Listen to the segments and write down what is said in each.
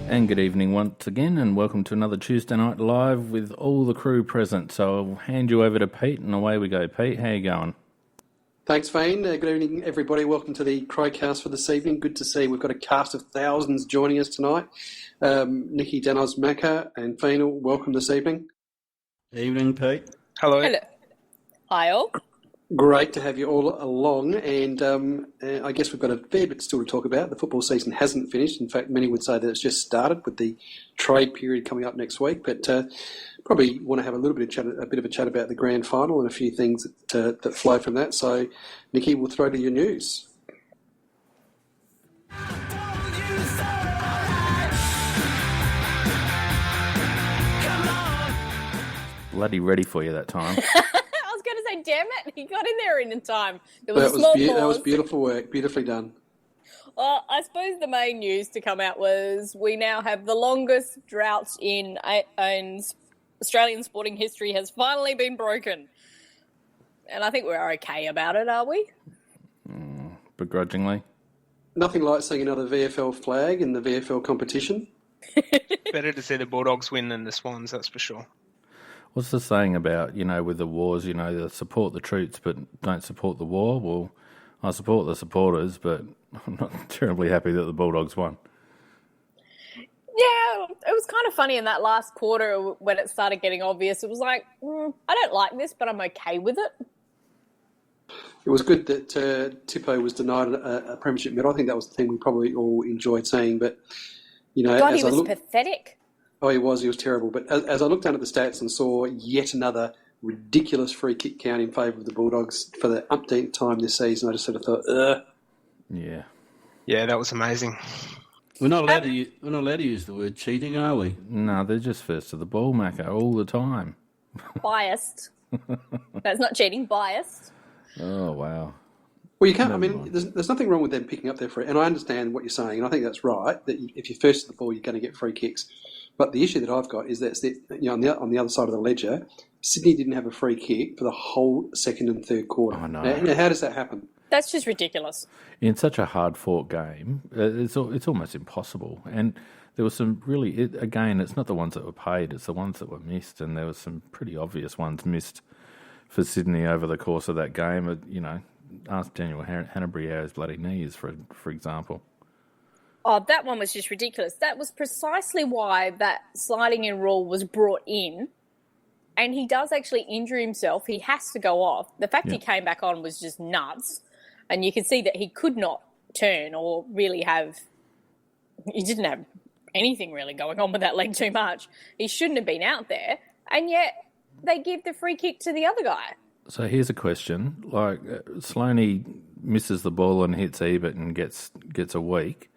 And good evening once again, and welcome to another Tuesday Night Live with all the crew present. So I'll hand you over to Pete, and away we go. Pete, how you going? Thanks, Vane. Good evening, everybody. Welcome to the Crowcast for this evening. Good to see we've got a cast of thousands joining us tonight. Nikki, Danos, Macca, and Feenal, welcome this evening. Evening, Pete. Hello. Hello. Hi all. Great to have you all along, and I guess we've got a fair bit still to talk about. The football season hasn't finished. In fact, many would say that it's just started with the trade period coming up next week. But probably want to have a little bit of a chat about the grand final and a few things that flow from that. So, Nikki, we'll throw to your news. Bloody ready for you that time. I was going to say, damn it, he got in there in time. There was that was beautiful work, beautifully done. Well, I suppose the main news to come out was we now have the longest drought in Australian sporting history has finally been broken. And I think we're okay about it, are we? Begrudgingly. Nothing like seeing another VFL flag in the VFL competition. Better to see the Bulldogs win than the Swans, that's for sure. What's the saying about, with the wars, they support the troops but don't support the war? Well, I support the supporters, but I'm not terribly happy that the Bulldogs won. Yeah, it was kind of funny in that last quarter when it started getting obvious. It was like, I don't like this, but I'm okay with it. It was good that Tippo was denied a premiership medal. I think that was the thing we probably all enjoyed seeing. But, God, he was pathetic. Oh, he was terrible. But as I looked down at the stats and saw yet another ridiculous free kick count in favour of the Bulldogs for the umpteenth time this season, I just sort of thought, ugh. Yeah. Yeah, that was amazing. We're not allowed to use the word cheating, are we? No, they're just first to the ball, Macca, all the time. Biased. That's not cheating, biased. Oh, wow. Well, you can't. I mean, there's nothing wrong with them picking up their free. And I understand what you're saying, and I think that's right. That if you're first to the ball, you're going to get free kicks. But the issue that I've got is that on the other side of the ledger, Sydney didn't have a free kick for the whole second and third quarter. I know. Now, how does that happen? That's just ridiculous. In such a hard-fought game, it's almost impossible. And there was some again, it's not the ones that were paid, it's the ones that were missed. And there were some pretty obvious ones missed for Sydney over the course of that game. Ask Daniel Hanbury how his bloody knee is, for example. Oh, that one was just ridiculous. That was precisely why that sliding in rule was brought in. And he does actually injure himself. He has to go off. The fact he came back on was just nuts. And you can see that he could not turn or really he didn't have anything really going on with that leg too much. He shouldn't have been out there. And yet they give the free kick to the other guy. So here's a question. Like, Sloaney misses the ball and hits Ebert and gets a week.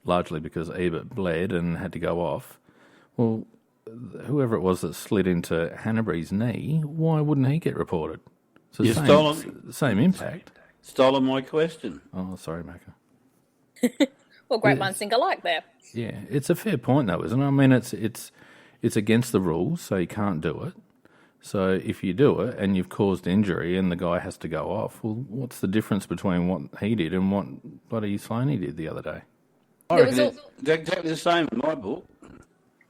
Largely because Ebert bled and had to go off. Well, whoever it was that slid into Hanbury's knee, why wouldn't he get reported? So same impact. Stolen my question. Oh, sorry, Macca. Well, great minds think alike there. Yeah, it's a fair point though, isn't it? I mean, it's against the rules, so you can't do it. So if you do it and you've caused injury and the guy has to go off, well, what's the difference between what he did and what bloody Sloaney did the other day? I reckon it's exactly the same in my book.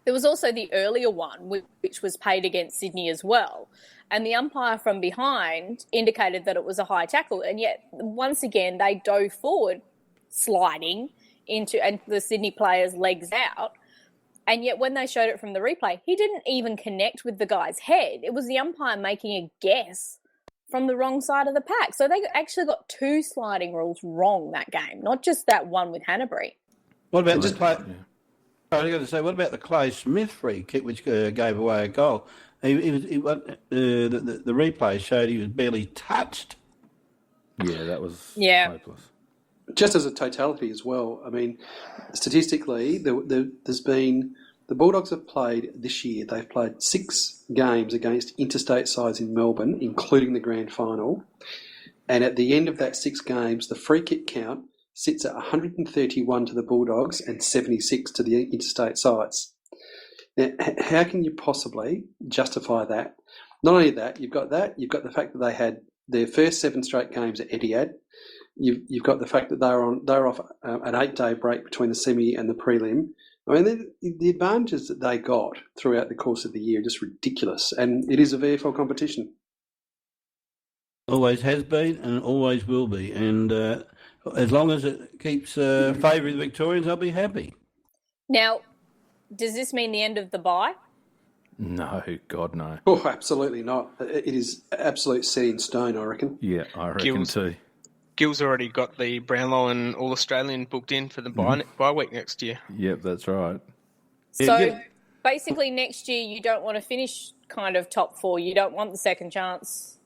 There was also the earlier one, which was paid against Sydney as well. And the umpire from behind indicated that it was a high tackle. And yet, once again, they dove forward, sliding and the Sydney player's legs out. And yet when they showed it from the replay, he didn't even connect with the guy's head. It was the umpire making a guess from the wrong side of the pack. So they actually got two sliding rules wrong that game, not just that one with Hanbury. What about what about the Clay Smith free kick, which gave away a goal? The replay showed he was barely touched. Yeah, that was hopeless. Just as a totality as well, I mean, statistically, there's been... The Bulldogs have played this year, they've played 6 games against interstate sides in Melbourne, including the grand final. And at the end of that 6 games, the free kick count sits at 131 to the Bulldogs and 76 to the interstate sides. Now, how can you possibly justify that? Not only that, you've got the fact that they had their first 7 straight games at Etihad, You've got the fact that they're off an 8-day break between the semi and the prelim. I mean, the advantages that they got throughout the course of the year are just ridiculous, and it is a VFL competition. Always has been and always will be. And as long as it keeps favouring the Victorians, I'll be happy. Now, does this mean the end of the bye? No, God, no. Oh, absolutely not. It is absolute set in stone, I reckon. Yeah, I reckon too. Gil's already got the Brownlow and All-Australian booked in for the bye week next year. Yep, that's right. So basically next year you don't want to finish kind of top 4. You don't want the second chance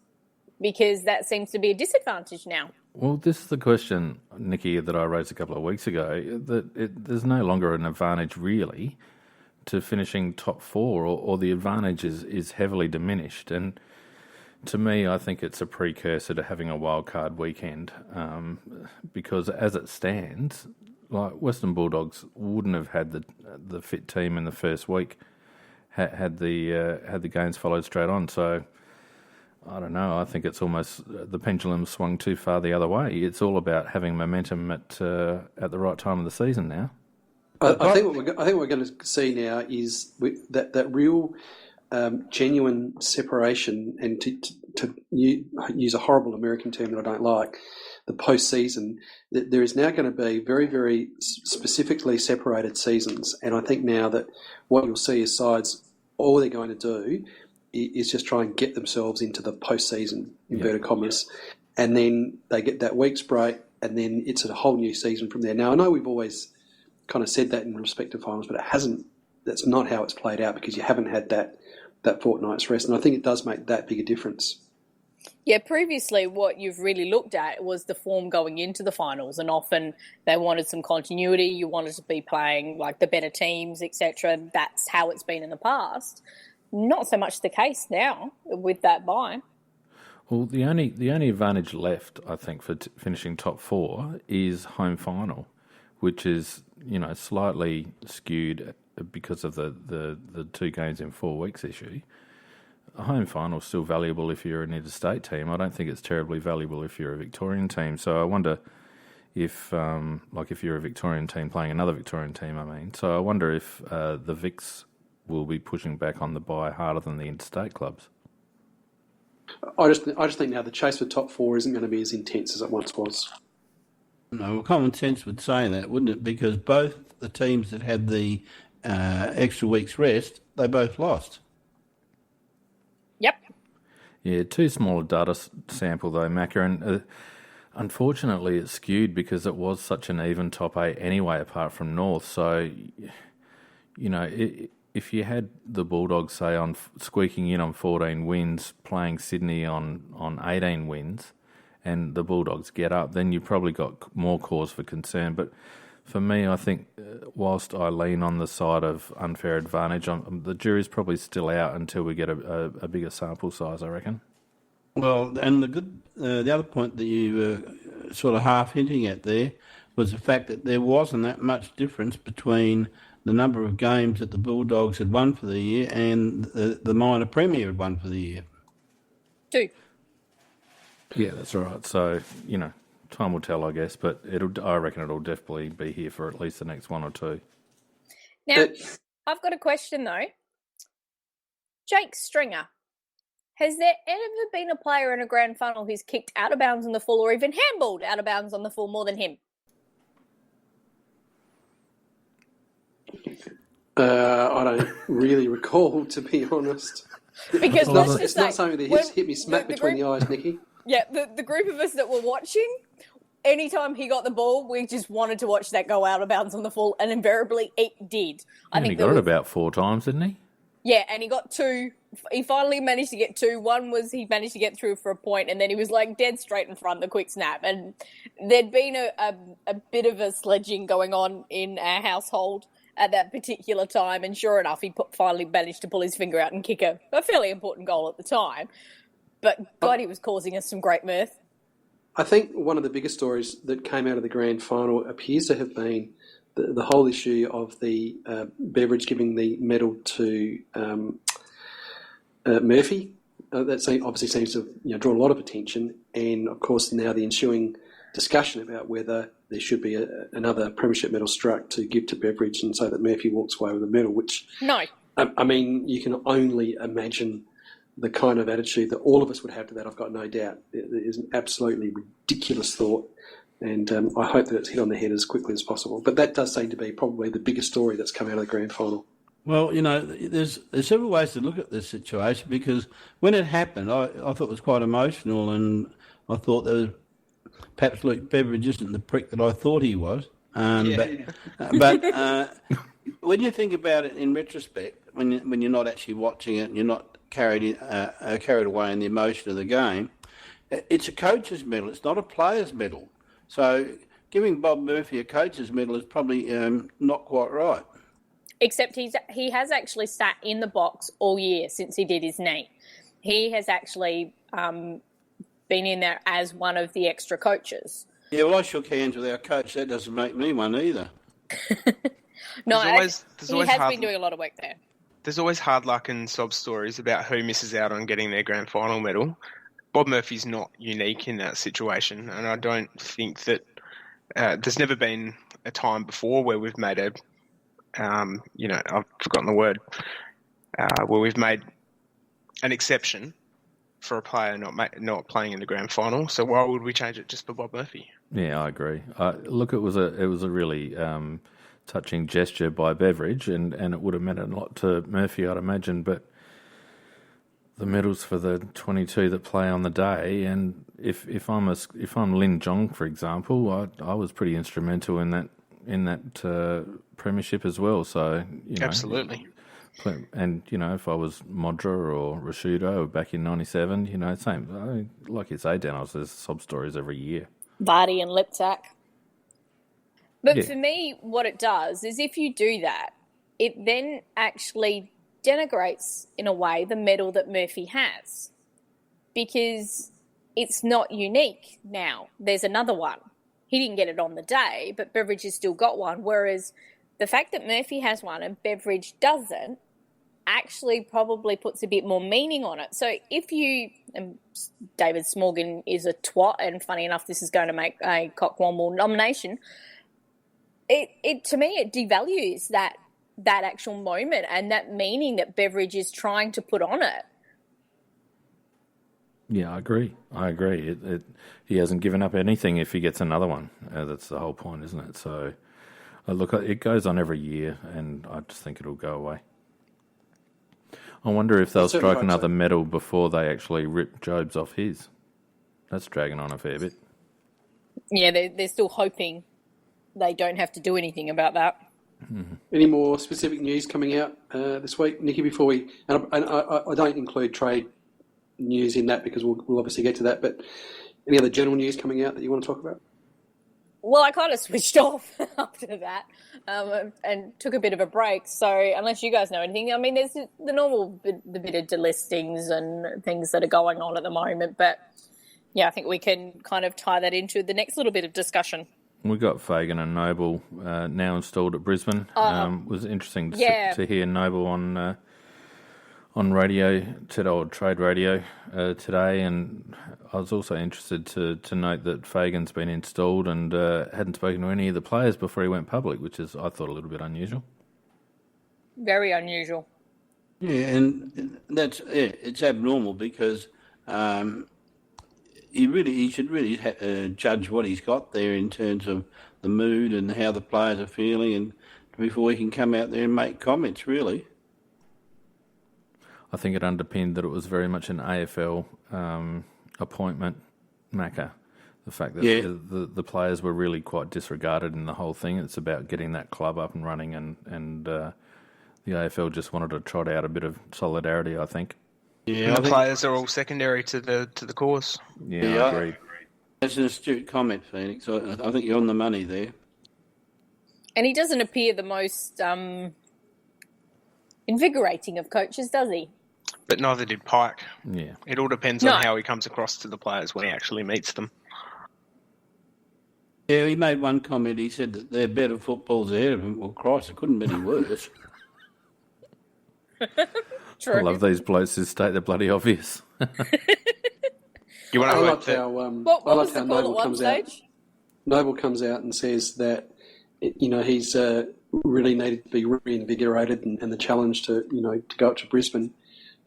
because that seems to be a disadvantage now. Well, this is the question, Nikki, that I raised a couple of weeks ago, that there's no longer an advantage really to finishing top 4 or the advantage is heavily diminished. And to me, I think it's a precursor to having a wildcard weekend because as it stands, like Western Bulldogs wouldn't have had the fit team in the first week had the games followed straight on. So I don't know. I think it's almost the pendulum swung too far the other way. It's all about having momentum at the right time of the season now. I think what we're going to see now is that real genuine separation, and to use a horrible American term that I don't like, the post-season, that there is now going to be very, very specifically separated seasons. And I think now that what you'll see is sides, all they're going to do is just try and get themselves into the post-season, inverted commas, and then they get that week's break, and then it's a whole new season from there. Now, I know we've always kind of said that in respect to finals, but it hasn't. That's not how it's played out because you haven't had that fortnight's rest, and I think it does make that big a difference. Yeah, previously what you've really looked at was the form going into the finals, and often they wanted some continuity. You wanted to be playing like the better teams, etc. That's how it's been in the past. Not so much the case now with that bye. Well, the only advantage left, I think, for finishing top 4 is home final, which is slightly skewed because of the 2 games in 4 weeks issue. A home final is still valuable if you're an interstate team. I don't think it's terribly valuable if you're a Victorian team. So I wonder if you're a Victorian team playing another Victorian team, So I wonder if the Vics will be pushing back on the bye harder than the interstate clubs. I just think now the chase for top 4 isn't going to be as intense as it once was. No, well, common sense would say that, wouldn't it? Because both the teams that had the extra week's rest, they both lost. Yep. Yeah, too small a data sample though, Macca, and unfortunately it's skewed because it was such an even top 8 anyway, apart from North. So, if you had the Bulldogs, say, on squeaking in on 14 wins, playing Sydney on 18 wins, and the Bulldogs get up, then you've probably got more cause for concern. But for me, I think whilst I lean on the side of unfair advantage, the jury's probably still out until we get a bigger sample size, I reckon. Well, and the other point that you were sort of half hinting at there was the fact that there wasn't that much difference between the number of games that the Bulldogs had won for the year and the minor premier had won for the year. 2. Yeah, that's right. So, time will tell, I guess, but I reckon it'll definitely be here for at least the next 1 or 2. Now, I've got a question though. Jake Stringer, has there ever been a player in a grand final who's kicked out of bounds on the full or even handballed out of bounds on the full more than him? I don't really recall, to be honest. Because it's not something that hit me smack between the eyes, Nikki. Yeah, the group of us that were watching, anytime he got the ball, we just wanted to watch that go out of bounds on the full, and invariably it did. He got it about 4 times, didn't he? Yeah, and he got 2. He finally managed to get 2. One was he managed to get through for a point, and then he was like dead straight in front, the quick snap. And there'd been a bit of a sledging going on in our household at that particular time, and sure enough, he finally managed to pull his finger out and kick a fairly important goal at the time. But God, he was causing us some great mirth. I think one of the biggest stories that came out of the grand final appears to have been the whole issue of the Beveridge giving the medal to Murphy. That obviously seems to draw a lot of attention, and of course now the ensuing discussion about whether there should be another premiership medal struck to give to Beveridge and so that Murphy walks away with a medal, which... No. I mean, you can only imagine the kind of attitude that all of us would have to that, I've got no doubt. It is an absolutely ridiculous thought, and I hope that it's hit on the head as quickly as possible. But that does seem to be probably the biggest story that's come out of the grand final. Well, there's several ways to look at this situation, because when it happened, I thought it was quite emotional, and I thought there was perhaps Luke Beveridge isn't the prick that I thought he was. But when you think about it in retrospect, when you're not actually watching it and you're not carried away in the emotion of the game, it's a coach's medal. It's not a player's medal. So giving Bob Murphy a coach's medal is probably not quite right. Except he has actually sat in the box all year since he did his knee. He has actually been in there as one of the extra coaches. Yeah, well, I shook hands with our coach. That doesn't make me one either. No, he has been doing a lot of work there. There's always hard luck and sob stories about who misses out on getting their grand final medal. Bob Murphy's not unique in that situation, and I don't think that there's never been a time before where we've made I've forgotten the word, where we've made an exception for a player not playing in the grand final. So why would we change it just for Bob Murphy? Yeah, I agree. Look, it was a really touching gesture by Beveridge, and it would have meant a lot to Murphy, I'd imagine. But the medals for the 22 that play on the day, and if I'm Lin Jong, for example, I was pretty instrumental in that premiership as well. So Absolutely. And if I was Modra or Rashudo back in '97, same. Like you say, Dan, there's sob stories every year. Vardy and Liptak. But for me, what it does is if you do that, it then actually denigrates, in a way, the medal that Murphy has, because it's not unique now. There's another one. He didn't get it on the day, but Beveridge has still got one, whereas the fact that Murphy has one and Beveridge doesn't actually probably puts a bit more meaning on it. So if you... And David Smorgan is a twat, and funny enough, this is going to make a Cockwomble nomination. It to me, it devalues that actual moment and that meaning that Beveridge is trying to put on it. Yeah, I agree. He hasn't given up anything if he gets another one. That's the whole point, isn't it? So, look, it goes on every year, and I just think it'll go away. I wonder if they'll strike another medal before they actually rip Jobs off his. That's dragging on a fair bit. Yeah, they're still hoping they don't have to do anything about that. Mm-hmm. Any more specific news coming out this week, Nikki? Before we, and I don't include trade news in that because we'll obviously get to that. But any other general news coming out that you want to talk about? Well, I kind of switched off after that and took a bit of a break. So unless you guys know anything, I mean, there's the normal the bit of delistings and things that are going on at the moment. But yeah, I think we can kind of tie that into the next little bit of discussion. We got Fagan and Noble now installed at Brisbane. It was interesting to hear Noble on radio, or trade radio today, and I was also interested to note that Fagan's been installed and hadn't spoken to any of the players before he went public, which is, I thought, a little bit unusual. Very unusual. Yeah, and it's abnormal because he should really judge what he's got there in terms of the mood and how the players are feeling, and before he can come out there and make comments, really. I think it underpinned that it was very much an AFL appointment, Macca. The fact that the players were really quite disregarded in the whole thing. It's about getting that club up and running, and the AFL just wanted to trot out a bit of solidarity, I think. Yeah, and the players are all secondary to the cause. Yeah, I agree. That's an astute comment, Phoenix. I think you're on the money there. And he doesn't appear the most invigorating of coaches, does he? But neither did Pike. Yeah. It all depends on how he comes across to the players when he actually meets them. Yeah, he made one comment. He said that they're better footballs ahead of him. Well, Christ, it couldn't be any worse. True. I love these blokes who state the bloody obvious. You want to I love how what was the call at one Noble comes out. stage? Noble comes out and says that, he's really needed to be reinvigorated and the challenge to go up to Brisbane.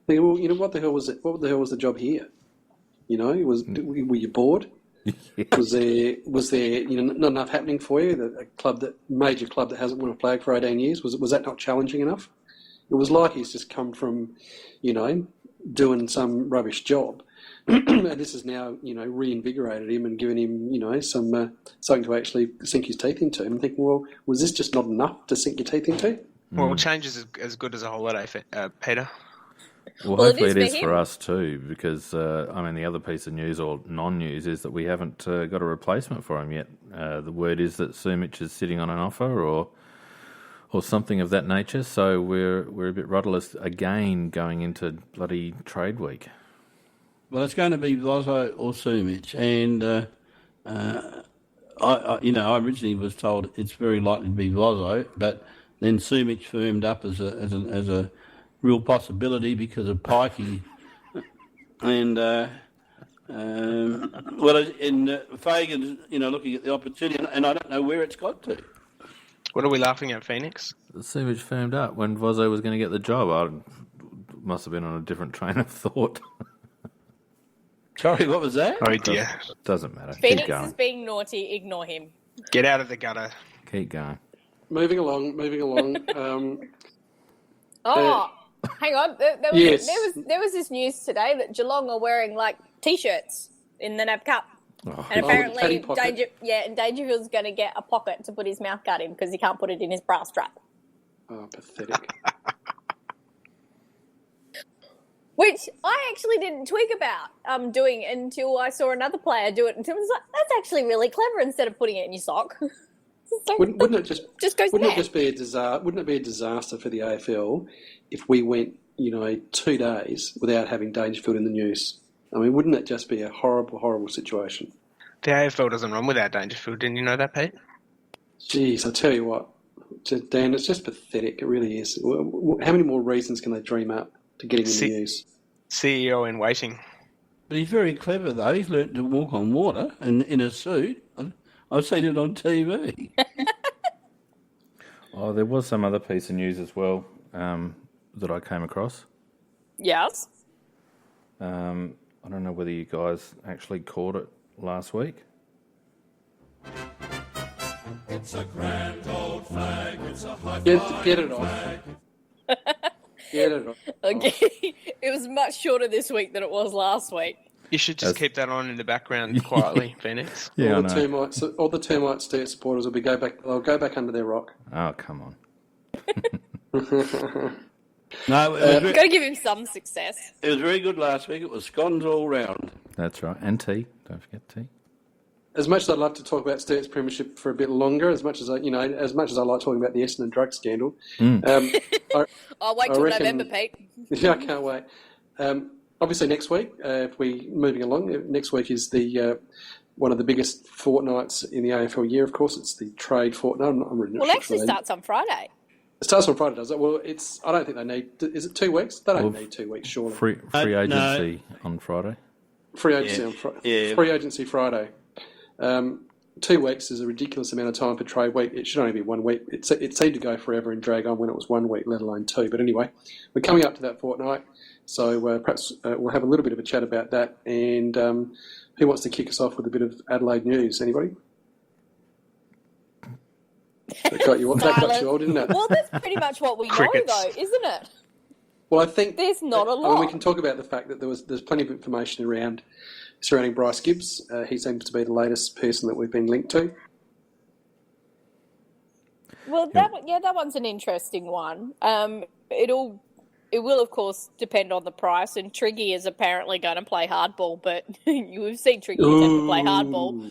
Thinking, well, what the hell was it? What the hell was the job here? Were you bored? Was there not enough happening for you? Major club that hasn't won a flag for 18 years, was that not challenging enough? It was like he's just come from, doing some rubbish job, and this has now reinvigorated him and given him something to actually sink his teeth into. I'm thinking, well, was this just not enough to sink your teeth into? Well, change is as good as a holiday, Peter. Well, hopefully it is for us too, because the other piece of news or non-news is that we haven't got a replacement for him yet. The word is that Sumich is sitting on an offer or something of that nature. So we're a bit rudderless again going into bloody trade week. Well, it's going to be Vozo or Sumich, and I originally was told it's very likely to be Vozo, but then Sumich firmed up as a real possibility because of Pikey. And Fagan, looking at the opportunity, and I don't know where it's got to. What are we laughing at, Phoenix? Sumich firmed up when Vozo was going to get the job. I must have been on a different train of thought. Sorry, what was that? Oh dear. Doesn't matter. Phoenix Keep going. is being naughty. Ignore him. Get out of the gutter. Keep going. Moving along. Hang on. Yes. There was this news today that Geelong are wearing like t-shirts in the NAB Cup, and apparently Dangerfield's going to get a pocket to put his mouth guard in because he can't put it in his bra strap. Oh, pathetic. Which I actually didn't twig about doing until I saw another player do it, and I was like, "That's actually really clever." Instead of putting it in your sock, Wouldn't it just be a disaster? Wouldn't it be a disaster for the AFL if we went, 2 days without having Dangerfield in the news? I mean, wouldn't it just be a horrible, horrible situation? The AFL doesn't run without Dangerfield. Didn't you know that, Pete? Jeez, I tell you what, Dan, it's just pathetic. It really is. How many more reasons can they dream up to get him in the news? CEO in waiting. But he's very clever, though. He's learnt to walk on water and in a suit. I've seen it on TV. Oh, there was some other piece of news as well that I came across. Yes. I don't know whether you guys actually caught it last week. It's a grand old flag. It's a high Get it off. Get it off. Okay. It was much shorter this week than it was last week. You should just keep that on in the background quietly, Phoenix. Yeah, all the termite Sturt supporters will go back under their rock. Oh, come on. No, We've got to give him some success. it was very good last week. It was scones all round. That's right. And tea. Don't forget tea. As much as I'd love to talk about Sturt's premiership for a bit longer, as much as I like talking about the Essendon drug scandal, I'll wait till November, Pete. Yeah, I can't wait. Obviously, next week, if we moving along, next week is the one of the biggest fortnights in the AFL year. Of course, it's the trade fortnight. Well, it actually starts on Friday. It starts on Friday, does it? Well, I don't think they need. Is it 2 weeks? They don't need 2 weeks, surely. Free agency on Friday. Free agency on Friday. Yeah. Free agency Friday. 2 weeks is a ridiculous amount of time for trade week. It should only be 1 week. It seemed to go forever and drag on when it was 1 week, let alone 2. But anyway, we're coming up to that fortnight, so perhaps we'll have a little bit of a chat about that. And who wants to kick us off with a bit of Adelaide news? Anybody? That got you all, didn't it? Well, that's pretty much what we know, though, isn't it? Well, I think there's not a lot. I mean, we can talk about the fact that there's plenty of information surrounding Bryce Gibbs. He seems to be the latest person that we've been linked to. Well, that one's an interesting one. It will, of course, depend on the price, and Triggy is apparently going to play hardball, but you've seen Triggy attempt to play hardball.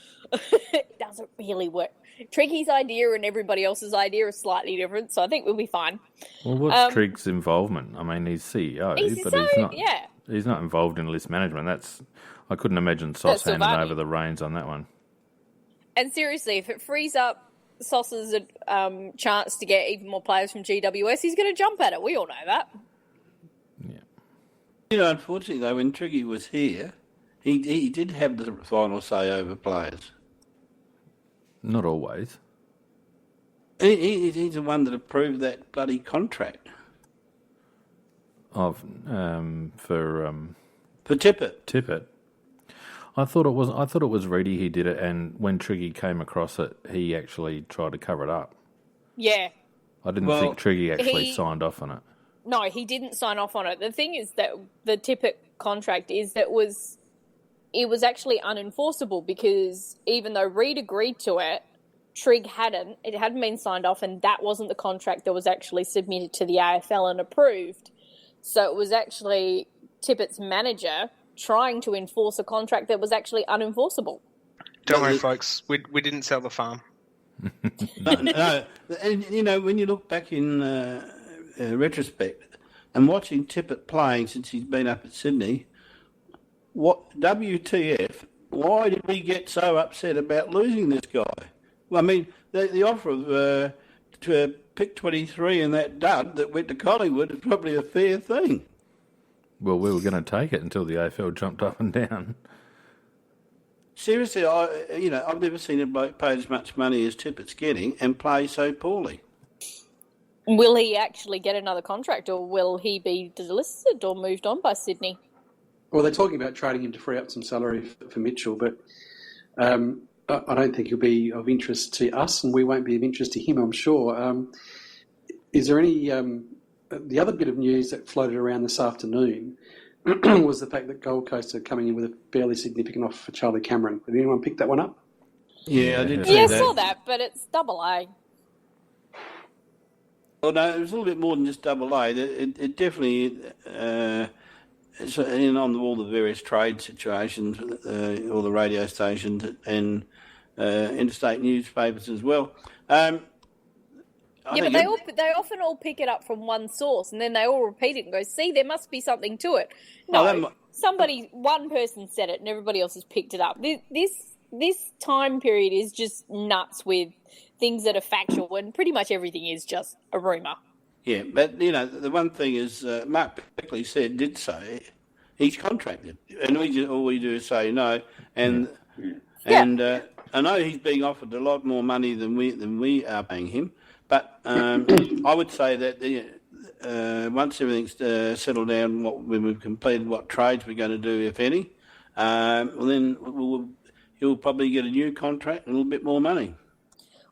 It doesn't really work. Triggy's idea and everybody else's idea is slightly different, so I think we'll be fine. Well, what's Trig's involvement? I mean, he's CEO, he's not involved in list management. I couldn't imagine Sauce handing over the reins on that one. And seriously, if it frees up Sauce's chance to get even more players from GWS, he's going to jump at it. We all know that. Yeah. Unfortunately, though, when Triggy was here, he did have the final say over players. Not always. He's the one that approved that bloody contract For Tippett. Tippett. I thought it was Reedy who did it, and when Triggy came across it, he actually tried to cover it up. Yeah. I didn't think Triggy actually signed off on it. No, he didn't sign off on it. The thing is that the Tippett contract is that it was actually unenforceable because even though Reed agreed to it, Trig hadn't. It hadn't been signed off, and that wasn't the contract that was actually submitted to the AFL and approved. So it was actually Tippett's manager trying to enforce a contract that was actually unenforceable. Don't worry, folks. We didn't sell the farm. No. And, when you look back in retrospect and watching Tippett playing since he's been up at Sydney, WTF, why did we get so upset about losing this guy? Well, I mean, the offer of to pick 23 and that dud that went to Collingwood is probably a fair thing. Well, we were going to take it until the AFL jumped up and down. Seriously, I've never seen a bloke pay as much money as Tippett's getting and play so poorly. Will he actually get another contract, or will he be delisted or moved on by Sydney? Well, they're talking about trading him to free up some salary for Mitchell, but I don't think he'll be of interest to us, and we won't be of interest to him, I'm sure. Is there any... the other bit of news that floated around this afternoon was the fact that Gold Coast are coming in with a fairly significant offer for Charlie Cameron. Did anyone pick that one up? Yeah, I did see Yeah, I that. saw that, but it's AA. Well, no, it was a little bit more than just AA. It definitely, it's in on all the various trade situations, all the radio stations and interstate newspapers as well. But they often all pick it up from one source, and then they all repeat it and go, "See, there must be something to it." No, one person said it, and everybody else has picked it up. This time period is just nuts with things that are factual, and pretty much everything is just a rumour. Yeah, but the one thing is, Mark Beckley did say he's contracted, and all we do is say no, and I know he's being offered a lot more money than we are paying him. But I would say that once everything's settled down, when we've completed what trades we're going to do, if any, then he'll probably get a new contract and a little bit more money.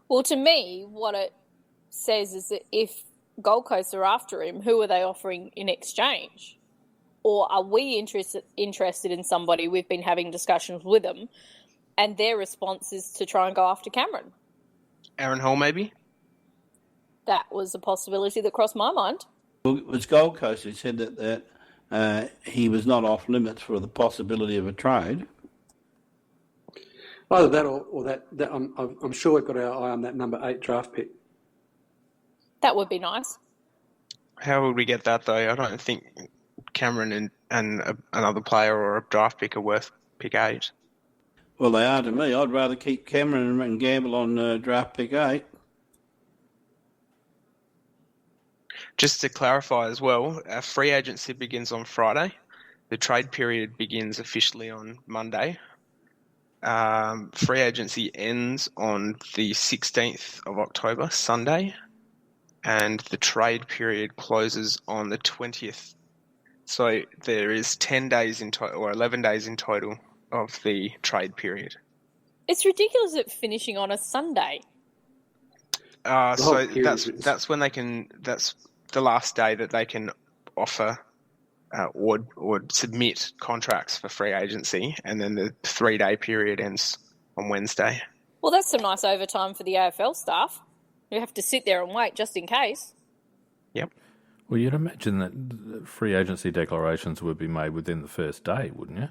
Well, to me, what it says is that if Gold Coast are after him, who are they offering in exchange? Or are we interested in somebody? We've been having discussions with them, and their response is to try and go after Cameron. Aaron Hall, maybe? That was a possibility that crossed my mind. Well, it was Gold Coast who said that he was not off limits for the possibility of a trade. Either that or that I'm sure we've got our eye on that number 8 draft pick. That would be nice. How would we get that, though? I don't think Cameron and another player or a draft pick are worth pick 8. Well, they are to me. I'd rather keep Cameron and gamble on draft pick 8. Just to clarify as well, free agency begins on Friday. The trade period begins officially on Monday. Free agency ends on the 16th of October, Sunday. And the trade period closes on the 20th. So there is 10 days in total, or 11 days in total, of the trade period. It's ridiculous it finishing on a Sunday. So that's when they can... That's the last day that they can offer or submit contracts for free agency, and then the 3-day period ends on Wednesday. Well, that's some nice overtime for the AFL staff. You have to sit there and wait just in case. Yep. Well, you'd imagine that free agency declarations would be made within the first day, wouldn't you?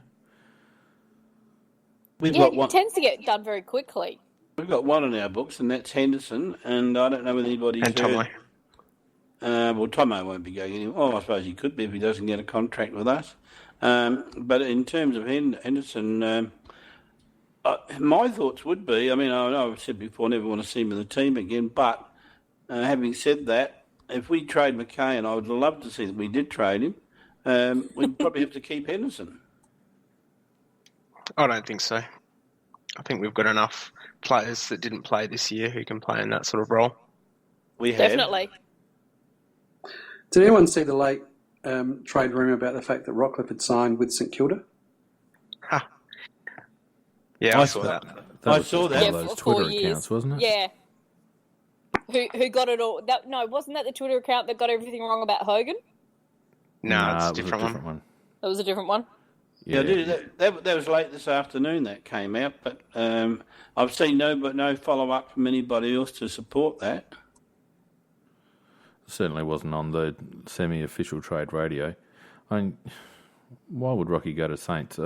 It tends to get done very quickly. We've got one in our books, and that's Henderson, and I don't know whether anybody's and Tomo. Well, Tomo won't be going anywhere. Oh, I suppose he could be if he doesn't get a contract with us. But in terms of Henderson, my thoughts would be, I know I've said before, I never want to see him in the team again, but having said that, if we trade McKay, I would love to see that we did trade him, we'd probably have to keep Henderson. I don't think so. I think we've got enough players that didn't play this year who can play in that sort of role. We have. Definitely. Did anyone see the late trade rumour about the fact that Rockcliffe had signed with St Kilda? Ha. Yeah, I saw that. I saw that. One of those for 4 Twitter years. accounts, wasn't it? Yeah. Who got it all? No, wasn't that the Twitter account that got everything wrong about Hogan? No, it's it a was different one. That was a different one. Yeah, that was late this afternoon that came out, but I've seen no follow-up from anybody else to support that. Certainly wasn't on the semi-official trade radio. I mean, why would Rocky go to Saints?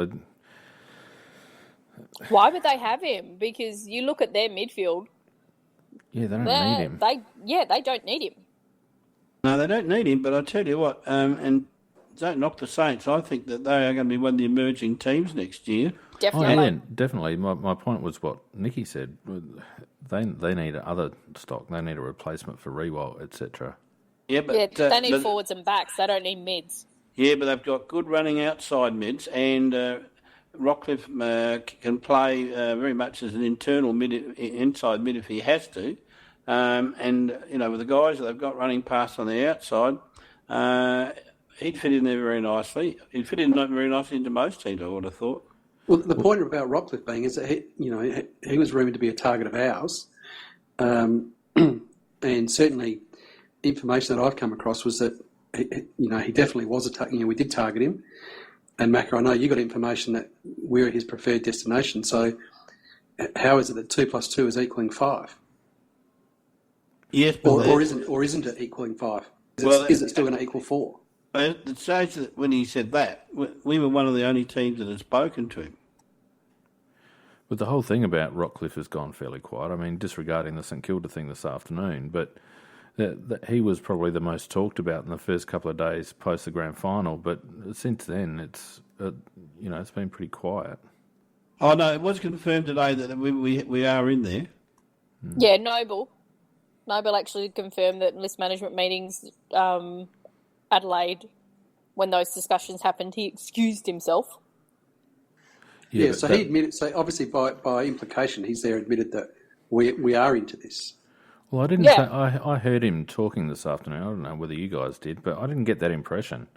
Why would they have him? Because you look at their midfield. Yeah, they don't need him. They don't need him. No, they don't need him, but I tell you what, and don't knock the Saints. I think that they are going to be one of the emerging teams next year. Definitely. Oh, yeah, definitely. My point was what Nikki said. They need other stock. They need a replacement for Rewalt, etc. Yeah, but they need forwards and backs. They don't need mids. Yeah, but they've got good running outside mids, and Rockcliffe can play very much as an internal inside mid if he has to. And with the guys that they've got running past on the outside, he'd fit in there very nicely. He'd fit in very nicely into most teams, I would have thought. Well, the point about Rockcliffe being is that he was rumoured to be a target of ours, and certainly information that I've come across was that he definitely was a target. We did target him, and Macca, I know you got information that we're his preferred destination. So, how is it that 2 + 2 is equaling 5? Yes, or isn't it equaling 5? Is it still going to equal 4? At the stage that when he said that, we were one of the only teams that had spoken to him. But the whole thing about Rockcliffe has gone fairly quiet. I mean, disregarding the St Kilda thing this afternoon, but he was probably the most talked about in the first couple of days post the grand final. But since then, it's been pretty quiet. Oh no, it was confirmed today that we are in there. Yeah, Noble actually confirmed that in list management meetings, Adelaide, when those discussions happened, he excused himself. Yeah, so he admitted. So obviously, by implication, he's there admitted that we are into this. Well, I didn't. Yeah. I heard him talking this afternoon. I don't know whether you guys did, but I didn't get that impression.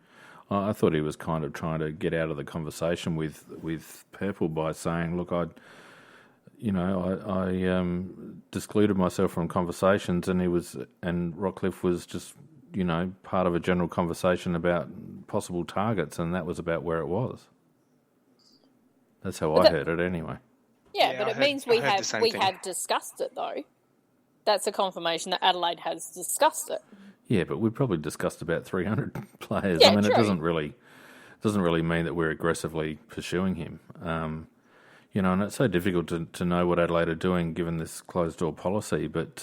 I thought he was kind of trying to get out of the conversation with Purple by saying, "Look, I discluded myself from conversations," and Rockcliffe was just part of a general conversation about possible targets, and that was about where it was. That's how I heard it, anyway. Yeah, Yeah, but I it heard- means I we heard the have same we thing. have discussed it though. That's a confirmation that Adelaide has discussed it. Yeah, but we probably discussed about 300 players. Yeah, I mean, true. it doesn't really mean that we're aggressively pursuing him. And it's so difficult to know what Adelaide are doing given this closed door policy. But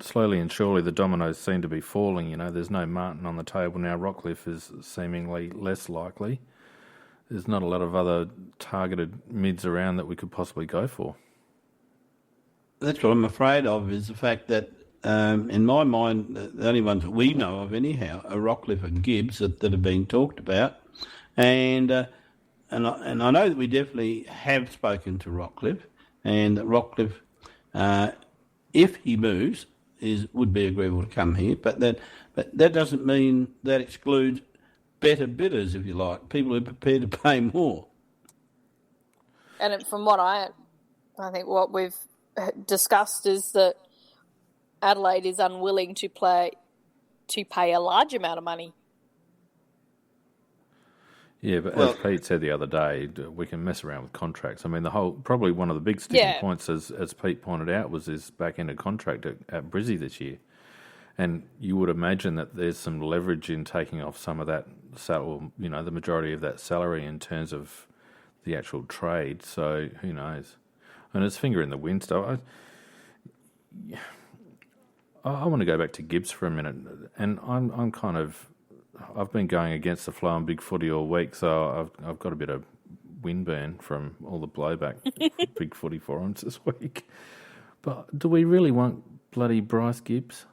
slowly and surely the dominoes seem to be falling. There's no Martin on the table now. Rockcliffe is seemingly less likely. There's not a lot of other targeted mids around that we could possibly go for. That's what I'm afraid of, is the fact that, in my mind, the only ones that we know of anyhow are Rockcliffe and Gibbs that are being talked about. And I know that we definitely have spoken to Rockcliffe, and that Rockcliffe, if he moves, would be agreeable to come here. But that doesn't mean that excludes better bidders, if you like, people who are prepared to pay more. And from what I think what we've discussed is that Adelaide is unwilling to pay a large amount of money. Yeah, but as Pete said the other day, we can mess around with contracts. I mean, probably one of the big sticking points, as Pete pointed out, was his back-ended contract at Brizzy this year. And you would imagine that there's some leverage in taking off some of that, the majority of that salary in terms of the actual trade. So who knows? And it's finger in the wind stuff. I want to go back to Gibbs for a minute, and I've been going against the flow in big footy all week, so I've got a bit of windburn from all the blowback big footy forums this week. But do we really want bloody Bryce Gibbs?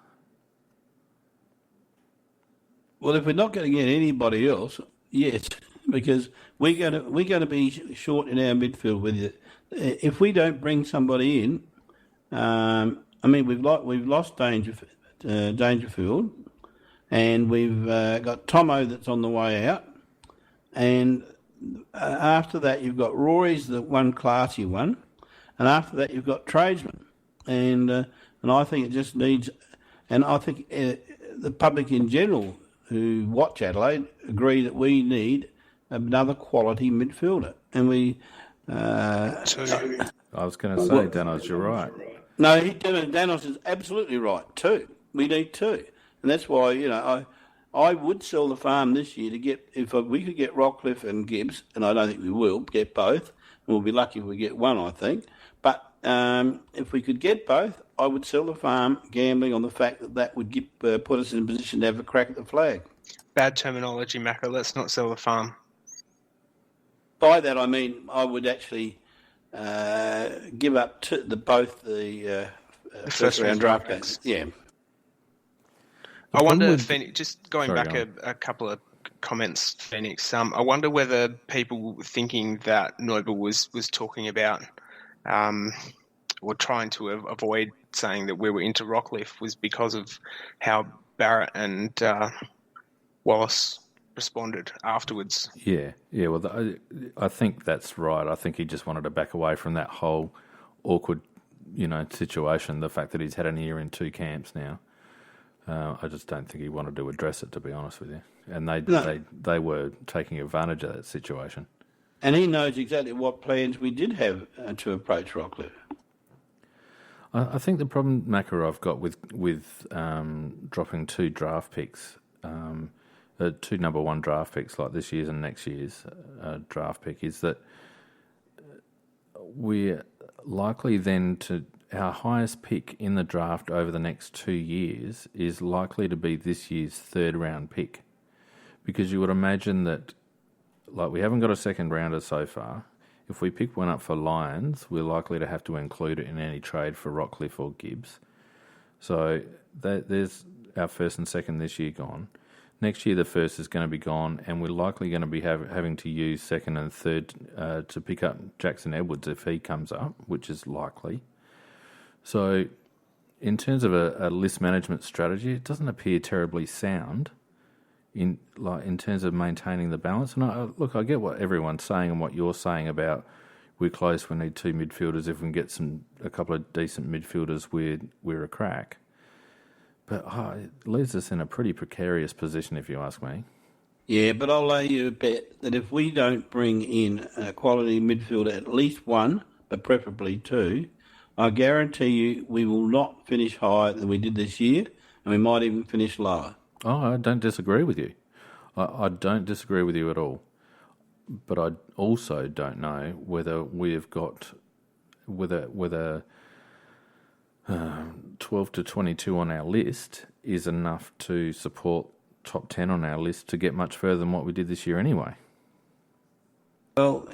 Well, if we're not going to get anybody else, yes. because we're going to be short in our midfield with it. If we don't bring somebody in, we've lost Dangerfield, and we've got Tomo that's on the way out, and after that you've got Rory's the one classy one, and after that you've got Tradesman, and I think it just needs, and I think the public in general who watch Adelaide agree that we need another quality midfielder, and we. I was going to say, Danos, you're right. No, Danos is absolutely right too. We need two, and that's why I would sell the farm this year to get, if we could get Rockcliffe and Gibbs, and I don't think we will get both. We'll be lucky if we get one, I think. But if we could get both, I would sell the farm, gambling on the fact that would put us in a position to have a crack at the flag. Bad terminology, Macca. Let's not sell the farm. By that I mean I would actually give up both the first round draft picks. Yeah. I wonder, Phoenix, just going back a couple of comments, Phoenix. I wonder whether people thinking that Noble was talking about or trying to avoid saying that we were into Rockcliffe was because of how Barrett and Wallace responded afterwards. Yeah. Well, I think that's right. I think he just wanted to back away from that whole awkward, situation. The fact that he's had an year in two camps now. I just don't think he wanted to address it, to be honest with you. And they were taking advantage of that situation. And he knows exactly what plans we did have to approach Rockcliffe. I think the problem, Macca, I've got with dropping two draft picks, two number one draft picks like this year's and next year's draft pick, is that we're likely then to, our highest pick in the draft over the next 2 years is likely to be this year's third round pick. Because you would imagine that, like, we haven't got a second rounder so far. If we pick one up for Lions, we're likely to have to include it in any trade for Rockcliffe or Gibbs. So there's our first and second this year gone. Next year the first is going to be gone, and we're likely going to be having to use second and third to pick up Jackson Edwards if he comes up, which is likely. So in terms of a list management strategy, it doesn't appear terribly sound in terms of maintaining the balance. And I get what everyone's saying and what you're saying about we're close, we need two midfielders. If we can get a couple of decent midfielders, we're a crack. But it leaves us in a pretty precarious position, if you ask me. Yeah, but I'll lay you a bet that if we don't bring in a quality midfielder, at least one, but preferably two, I guarantee you we will not finish higher than we did this year, and we might even finish lower. Oh, I don't disagree with you. I don't disagree with you at all. But I also don't know whether we've got whether 12 to 22 on our list is enough to support top 10 on our list to get much further than what we did this year anyway. Well,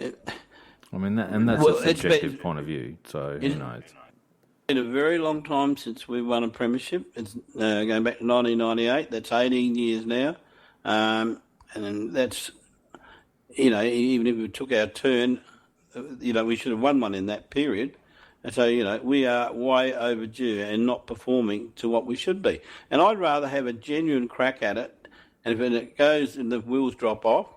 that's a subjective point of view, so who knows? It's been a very long time since we won a premiership. It's going back to 1998. That's 18 years now. And that's, even if we took our turn, we should have won one in that period. And so, we are way overdue and not performing to what we should be. And I'd rather have a genuine crack at it. And if it goes and the wheels drop off,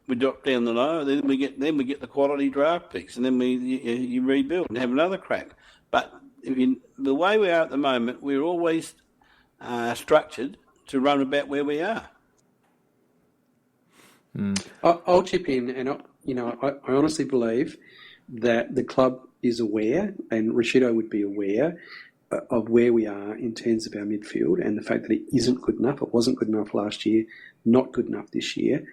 we drop down the low, then we get the quality draft picks, and then you rebuild and have another crack. But the way we are at the moment, we're always structured to run about where we are. I'll chip in, and I honestly believe that the club is aware, and Rashido would be aware of where we are in terms of our midfield, and the fact that it isn't good enough. It wasn't good enough last year, not good enough this year,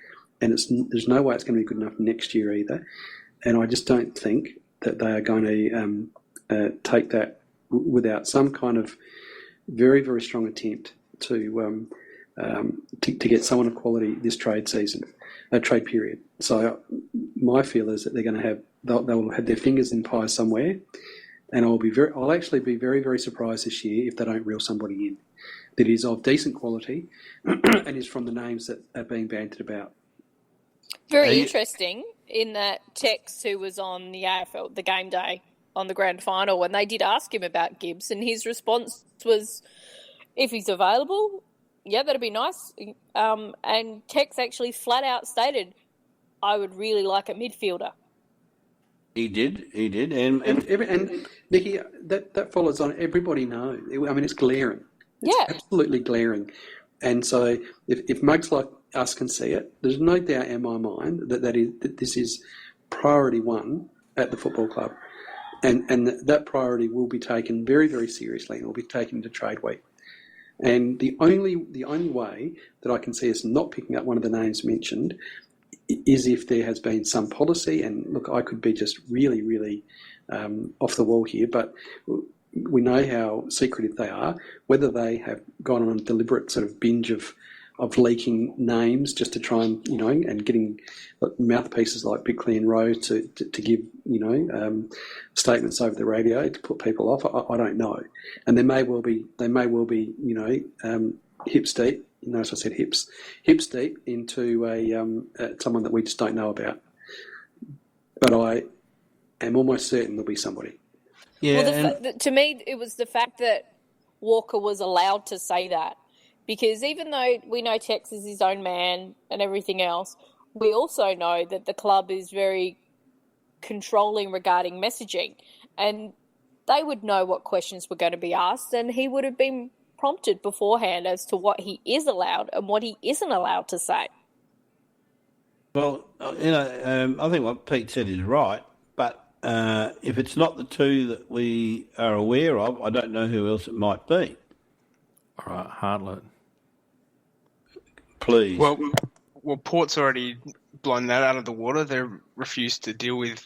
and there's no way it's going to be good enough next year either. And I just don't think that they are going to take that without some kind of very, very strong attempt to get someone of quality this trade period. So my feel is that they'll have their fingers in pie somewhere, and I'll actually be very, very surprised this year if they don't reel somebody in that is of decent quality and is from the names that are being bantered about. Very interesting in that Tex, who was on the AFL, the game day on the grand final, when they did ask him about Gibbs, and his response was, if he's available, yeah, that'd be nice. And Tex actually flat out stated, I would really like a midfielder. He did. And Nikki, that follows on. Everybody knows. I mean, it's glaring. It's absolutely glaring. And so if mugs like us can see it, there's no doubt in my mind that this is priority one at the football club. And that priority will be taken very, very seriously and will be taken to trade week. And the only way that I can see us not picking up one of the names mentioned is if there has been some policy, and look, I could be just really, really off the wall here, but we know how secretive they are, whether they have gone on a deliberate sort of binge of leaking names just to try and, and getting mouthpieces like Bickley and Rowe to give, statements over the radio to put people off. I don't know. And they may well be, hips deep, as I said, hips deep into someone that we just don't know about. But I am almost certain there'll be somebody. Yeah. Well, to me, it was the fact that Walker was allowed to say that. Because even though we know Tex is his own man and everything else, we also know that the club is very controlling regarding messaging. And they would know what questions were going to be asked, and he would have been prompted beforehand as to what he is allowed and what he isn't allowed to say. Well, I think what Pete said is right, but if it's not the two that we are aware of, I don't know who else it might be. All right, Hartlett. Please. Well, Port's already blown that out of the water. They refused to deal with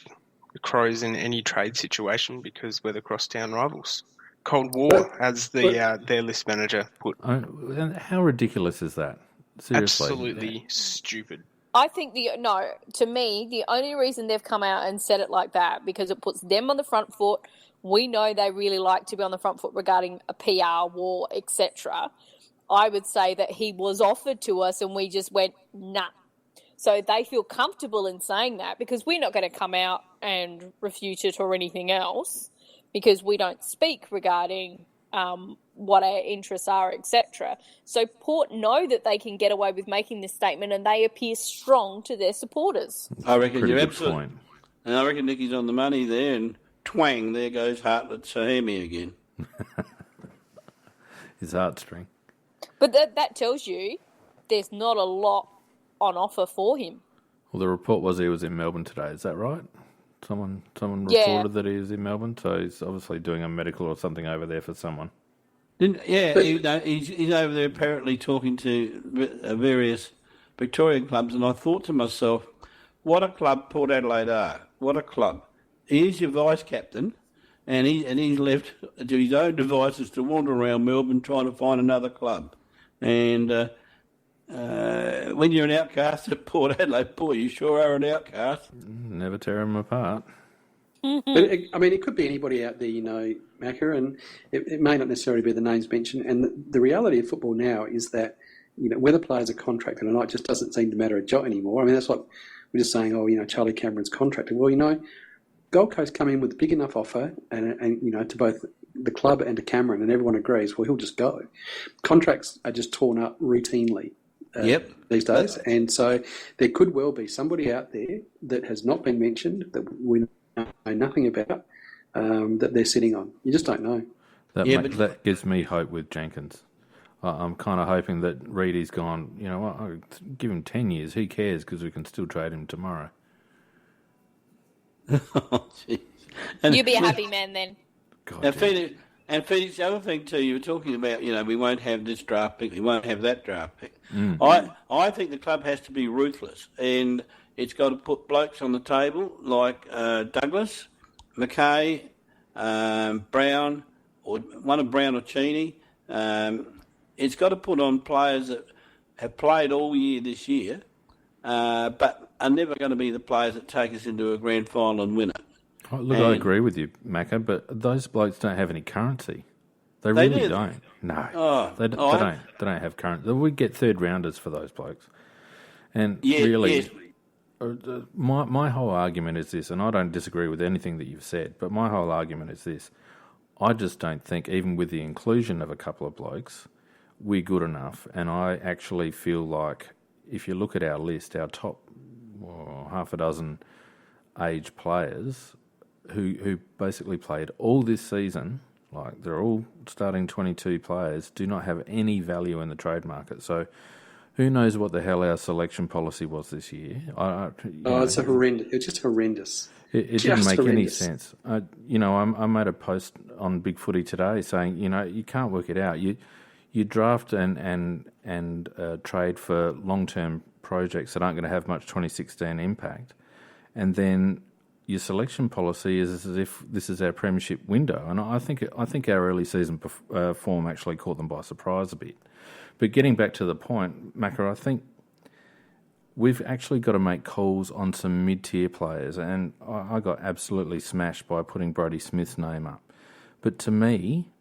the Crows in any trade situation because we're the crosstown rivals. Cold War, as their list manager put. How ridiculous is that? Seriously. Absolutely stupid. I think to me, the only reason they've come out and said it like that, because it puts them on the front foot. We know they really like to be on the front foot regarding a PR war, etc. I would say that he was offered to us and we just went, nah. So they feel comfortable in saying that because we're not going to come out and refute it or anything else because we don't speak regarding what our interests are, etc. So Port know that they can get away with making this statement and they appear strong to their supporters. I reckon Pretty you're good absolutely point. And I reckon Nicky's on the money there, and twang, there goes Hartlett Sahami again. His heartstring. But that tells you there's not a lot on offer for him. Well, the report was he was in Melbourne today. Is that right? Someone reported that he was in Melbourne, so he's obviously doing a medical or something over there for someone. He's over there apparently talking to various Victorian clubs, and I thought to myself, what a club Port Adelaide are. What a club. He's your vice captain, and he's left to his own devices to wander around Melbourne trying to find another club. And when you're an outcast at Port Adelaide, boy, you sure are an outcast. Never tear them apart. But it could be anybody out there, Macca, and it may not necessarily be the names mentioned. And the reality of football now is that, whether players are contracted or not just doesn't seem to matter a jot anymore. I mean, that's what we're just saying, Charlie Cameron's contracted. Well, Gold Coast come in with a big enough offer and to both the club and to Cameron, and everyone agrees, well, he'll just go. Contracts are just torn up routinely these days. And so there could well be somebody out there that has not been mentioned, that we know nothing about, that they're sitting on. You just don't know. That gives me hope with Jenkins. I'm kind of hoping that Reedy's gone, you know what, I'll give him 10 years. Who cares? Because we can still trade him tomorrow. Oh, You'll be a happy man then. God, and Felix, the other thing too, you were talking about, we won't have this draft pick, we won't have that draft pick. I think the club has to be ruthless, and it's got to put blokes on the table like Douglas, McKay, Brown, or one of Brown or Cheney. It's got to put on players that have played all year this year, but are never going to be the players that take us into a grand final and win it. Oh, look, I agree with you, Macca, but those blokes don't have any currency. They really don't. No, they don't have currency. We get third rounders for those blokes, and really, my whole argument is this, and I don't disagree with anything that you've said, but my whole argument is this. I just don't think, even with the inclusion of a couple of blokes, we're good enough. And I actually feel like if you look at our list, our top half a dozen age players who basically played all this season, like they're all starting 22 players, do not have any value in the trade market. So who knows what the hell our selection policy was this year? It's horrendous. It's just horrendous. It didn't make any sense. I made a post on Big Footy today saying, you can't work it out. You draft and trade for long-term projects that aren't going to have much 2016 impact, and then your selection policy is as if this is our premiership window. And I think our early season form actually caught them by surprise a bit. But getting back to the point, Macca, I think we've actually got to make calls on some mid-tier players, and I got absolutely smashed by putting Brodie Smith's name up. But to me,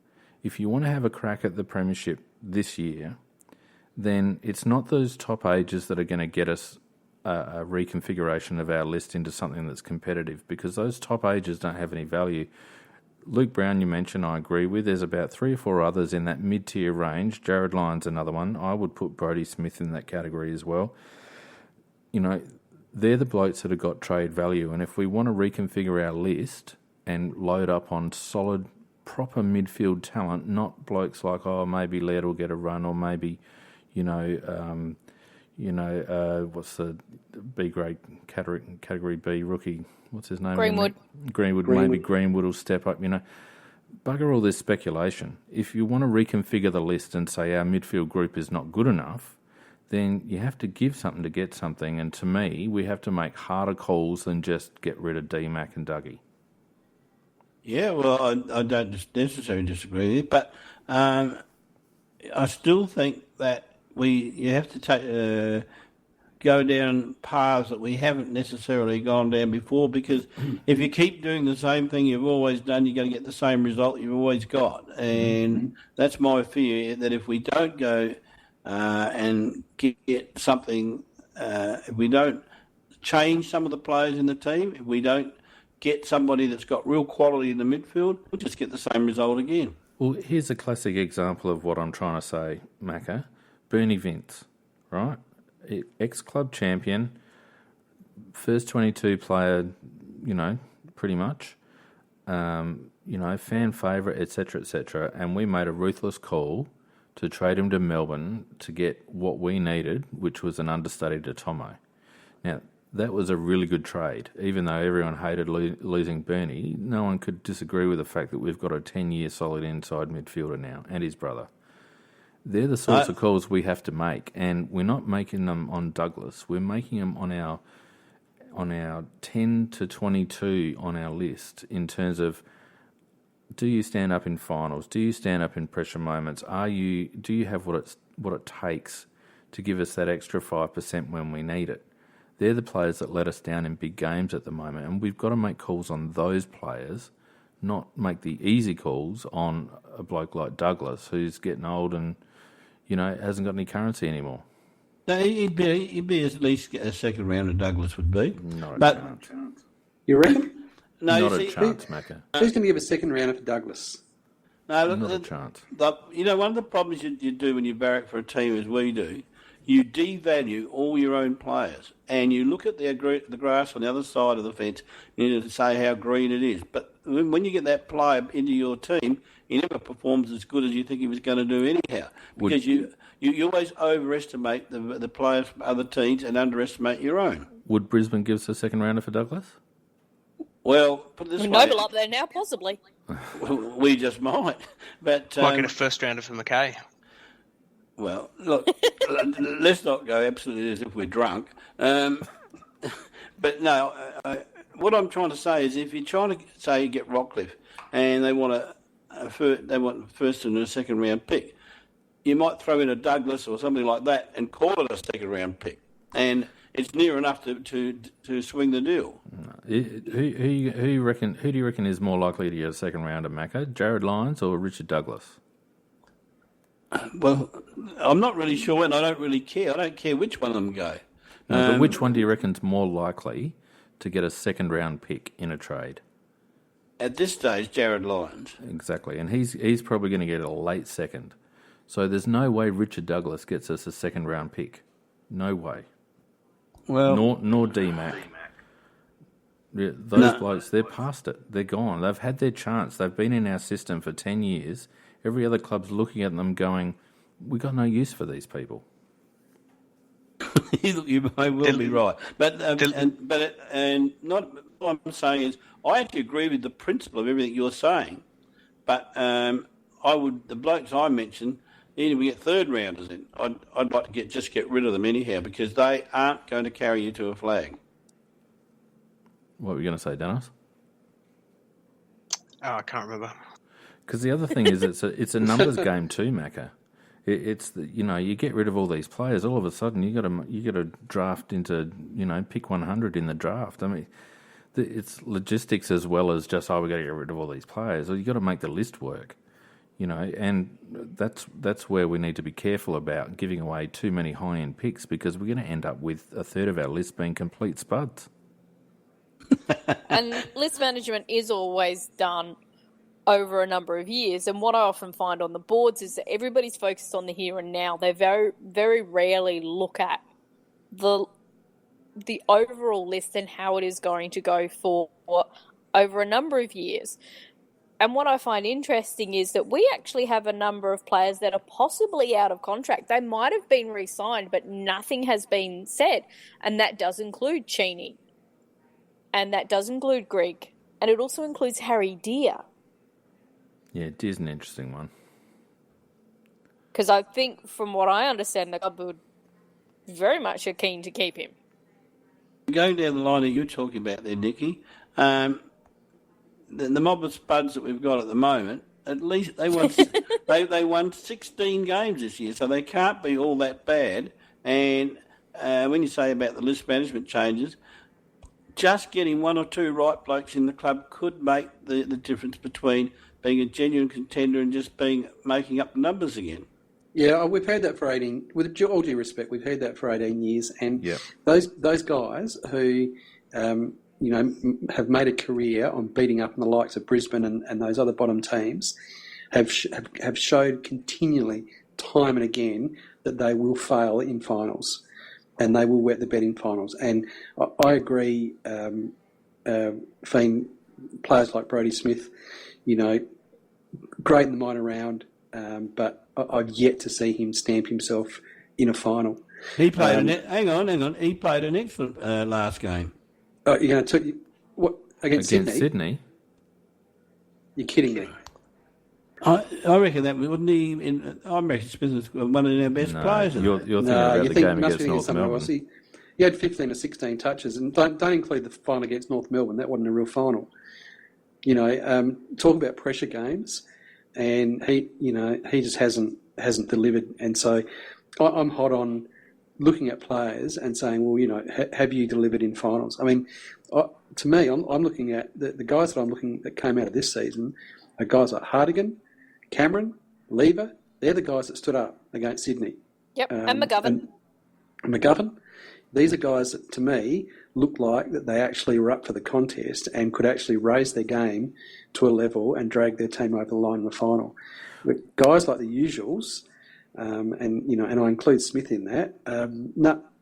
if you want to have a crack at the premiership this year, then it's not those top ages that are going to get us a reconfiguration of our list into something that's competitive, because those top ages don't have any value. Luke Brown, you mentioned, I agree with. There's about 3 or 4 others in that mid-tier range. Jared Lyon's another one. I would put Brodie Smith in that category as well. They're the blokes that have got trade value, and if we want to reconfigure our list and load up on solid, proper midfield talent, not blokes like, maybe Laird will get a run, or maybe, what's the B grade category B rookie? What's his name? Greenwood. Maybe Greenwood will step up. Bugger all this speculation. If you want to reconfigure the list and say our midfield group is not good enough, then you have to give something to get something. And to me, we have to make harder calls than just get rid of D-Mac and Dougie. Yeah, well, I don't necessarily disagree with you, but I still think that you have to go down paths that we haven't necessarily gone down before, because if you keep doing the same thing you've always done, you're going to get the same result you've always got. And that's my fear, that if we don't go and get something, if we don't change some of the players in the team, if we don't get somebody that's got real quality in the midfield, we'll just get the same result again. Well, here's a classic example of what I'm trying to say, Macca. Bernie Vince, right? Ex-club champion, first 22 player, pretty much, fan favourite, etc., and we made a ruthless call to trade him to Melbourne to get what we needed, which was an understudy to Tomo. Now, that was a really good trade. Even though everyone hated losing Bernie, no one could disagree with the fact that we've got a 10-year solid inside midfielder now, and his brother. They're the sorts of calls we have to make, and we're not making them on Douglas. We're making them on our 10 to 22 on our list in terms of, do you stand up in finals? Do you stand up in pressure moments? Do you have what it takes to give us that extra 5% when we need it? They're the players that let us down in big games at the moment, and we've got to make calls on those players, not make the easy calls on a bloke like Douglas, who's getting old and hasn't got any currency anymore. No, he'd be at least a second rounder. Douglas would be. Not a chance. You reckon? No, not a chance, Macca. Who's going to give a second rounder for Douglas? No, look, not a chance. One of the problems you do when you barrack for a team, as we do, you devalue all your own players, and you look at the grass on the other side of the fence, and you say how green it is. But when you get that player into your team, he never performs as good as you think he was going to do anyhow, because you always overestimate the players from other teams and underestimate your own. Would Brisbane give us a second rounder for Douglas? Well, put it this way. Noble up there now, possibly. We just might. But might get a first rounder for McKay. Well, look, let's not go absolutely as if we're drunk. But no, what I'm trying to say is, if you're trying to say you get Rockcliffe and they want first and a second round pick, you might throw in a Douglas or something like that and call it a second round pick, and it's near enough to swing the deal. Who do you reckon is more likely to get a second rounder, Macca? Jared Lyons or Richard Douglas? Well, I'm not really sure, and I don't really care. I don't care which one of them go. No, but which one do you reckon's more likely to get a second-round pick in a trade? At this stage, Jared Lyons. Exactly, and he's probably going to get a late second. So there's no way Richard Douglas gets us a second-round pick. No way. Well, Nor D-Mac. Yeah, those blokes, they're past it. They're gone. They've had their chance. They've been in our system for 10 years. Every other club's looking at them going, we got no use for these people. You may well be right, but not what I'm saying is I actually agree with the principle of everything you're saying, but the blokes I mentioned, even if we get third rounders in, I'd like to get rid of them anyhow because they aren't going to carry you to a flag. What were you going to say, Dennis? Oh, I can't remember. Because the other thing is it's a numbers game too, Macca. It's you get rid of all these players. All of a sudden, you got to draft into pick 100 in the draft. I mean, it's logistics as well as just we got to get rid of all these players. Or you got to make the list work, and that's where we need to be careful about giving away too many high end picks because we're going to end up with a third of our list being complete spuds. And list management is always done over a number of years. And what I often find on the boards is that everybody's focused on the here and now. They very, very rarely look at the overall list and how it is going to go for over a number of years. And what I find interesting is that we actually have a number of players that are possibly out of contract. They might have been re-signed, but nothing has been said. And that does include Cheney. And that does include Greg. And it also includes Harry Deer. Yeah, it is an interesting one. Because I think, from what I understand, the club would very much are keen to keep him. Going down the line that you're talking about there, Nicky, the mob of spuds that we've got at the moment, at least they won they won 16 games this year, so they can't be all that bad. And when you say about the list management changes, just getting one or two right blokes in the club could make the difference between being a genuine contender and just making up numbers again. Yeah, we've heard that for 18. With all due respect, we've heard that for 18 years, and those guys who have made a career on beating up on the likes of Brisbane and those other bottom teams have showed continually, time and again, that they will fail in finals, and they will wet the bed in finals. And I agree. Players like Brodie Smith, great in the minor round, but I've yet to see him stamp himself in a final. He played hang on. He played an excellent last game. You're going to what against Sydney? You're kidding me. I reckon that wouldn't he. I reckon Smith was one of our best players. You're thinking about the game against North Melbourne. He had 15 or 16 touches, and don't include the final against North Melbourne. That wasn't a real final. Talk about pressure games, and he just hasn't delivered. And so I'm hot on looking at players and saying, well, have you delivered in finals? I mean, to me, I'm looking at the guys that came out of this season are guys like Hardigan, Cameron, Lever. They're the guys that stood up against Sydney. Yep, and McGovern. And McGovern. These are guys that, to me, look like that they actually were up for the contest and could actually raise their game to a level and drag their team over the line in the final. But guys like the usuals, and I include Smith in that.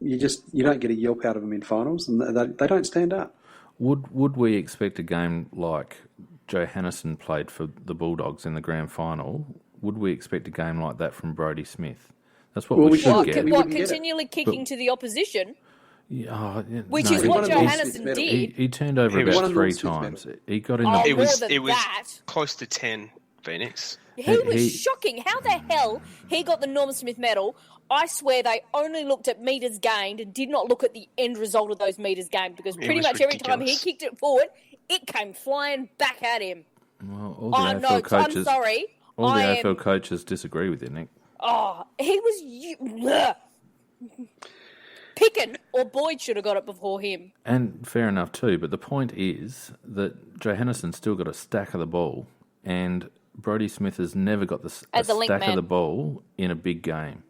You don't get a yelp out of them in finals, and they don't stand up. Would we expect a game like Johannesson played for the Bulldogs in the grand final? Would we expect a game like that from Brodie Smith? That's what we should get. Continually kicking to the opposition? Which is he what won Johannesson did. He turned over about 3 times. He got in the... It was close to 10, Phoenix. He was shocking. How the hell he got the Norman Smith medal? I swear they only looked at metres gained and did not look at the end result of those metres gained, because pretty much every time he kicked it forward, it came flying back at him. Well, all the AFL coaches, I'm sorry. All the AFL coaches disagree with you, Nick. Oh, he was... Picken or Boyd should have got it before him. And fair enough too, but the point is that Johannesson still got a stack of the ball, and Brodie Smith has never got a stack of the ball in a big game.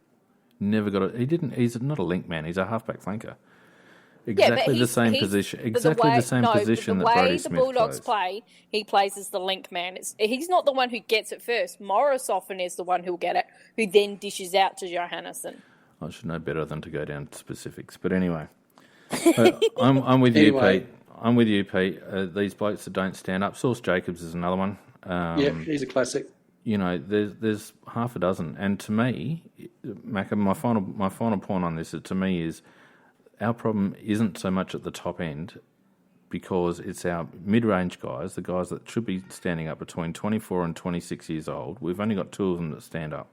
Never got it. He didn't. He's not a link man. He's a halfback flanker. Exactly the he's same position. Exactly the same position that the way Brodie the Smith Bulldogs plays. play, he plays as the link man. He's not the one who gets it first. Morris often is the one who'll get it, who then dishes out to Johannesson. I should know better than to go down to specifics. But anyway, I'm with you, Anyway. Pete. I'm with you, Pete. These blokes that don't stand up. Source Jacobs is another one. He's a classic. You know, there's half a dozen. And to me, Macca, my final point on this, to me, is our problem isn't so much at the top end, because it's our mid-range guys, the guys that should be standing up between 24 and 26 years old. We've only got two of them that stand up.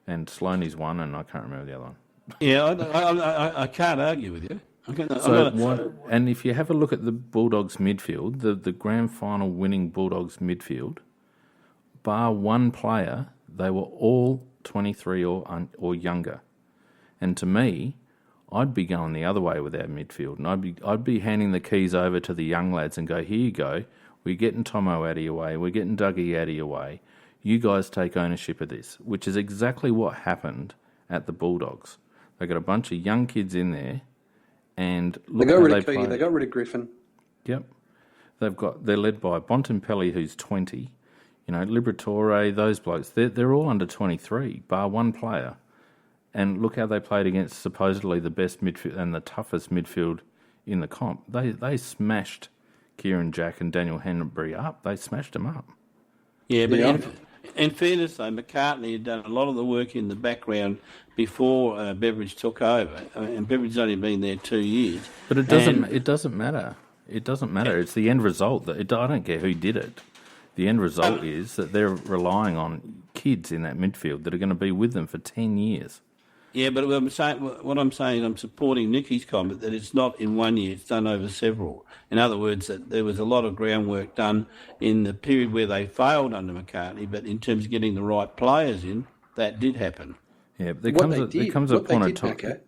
And Sloaney's one, and I can't remember the other one. Yeah, I can't argue with you. And if you have a look at the Bulldogs midfield, the grand final winning Bulldogs midfield, bar one player, they were all 23 or younger. And to me, I'd be going the other way with our midfield, and I'd be handing the keys over to the young lads and go, here you go, we're getting Tomo out of your way, we're getting Dougie out of your way. You guys take ownership of this, which is exactly what happened at the Bulldogs. They got a bunch of young kids in there, and look how they play. They got rid of Griffin. Yep, they're led by Bontempelli, who's 20. You know, Liberatore, those blokes. They're all under 23, bar one player. And look how they played against supposedly the best midfield and the toughest midfield in the comp. They smashed Kieran Jack and Daniel Henry up. They smashed them up. Yeah, but in fairness, though, McCartney had done a lot of the work in the background before Beveridge took over, and Beveridge's only been there 2 years. But it doesn't matter. It doesn't matter. It's the end result. I don't care who did it. The end result is that they're relying on kids in that midfield that are going to be with them for 10 years. Yeah, but what I'm saying, I'm supporting Nicky's comment that it's not in 1 year, it's done over several. In other words, that there was a lot of groundwork done in the period where they failed under McCartney, but in terms of getting the right players in, that did happen. Yeah, but there comes a point of time.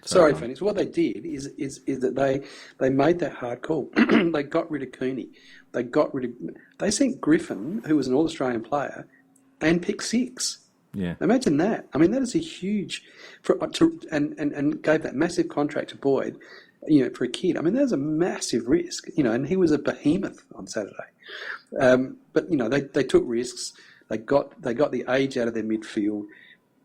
Sorry, Phoenix. What they did is that they made that hard call. They got rid of Cooney. They sent Griffin, who was an All-Australian player, and picked 6. Yeah. Imagine that. I mean, that is a huge, and gave that massive contract to Boyd, for a kid. I mean, that was a massive risk, and he was a behemoth on Saturday. But they took risks. They got the age out of their midfield.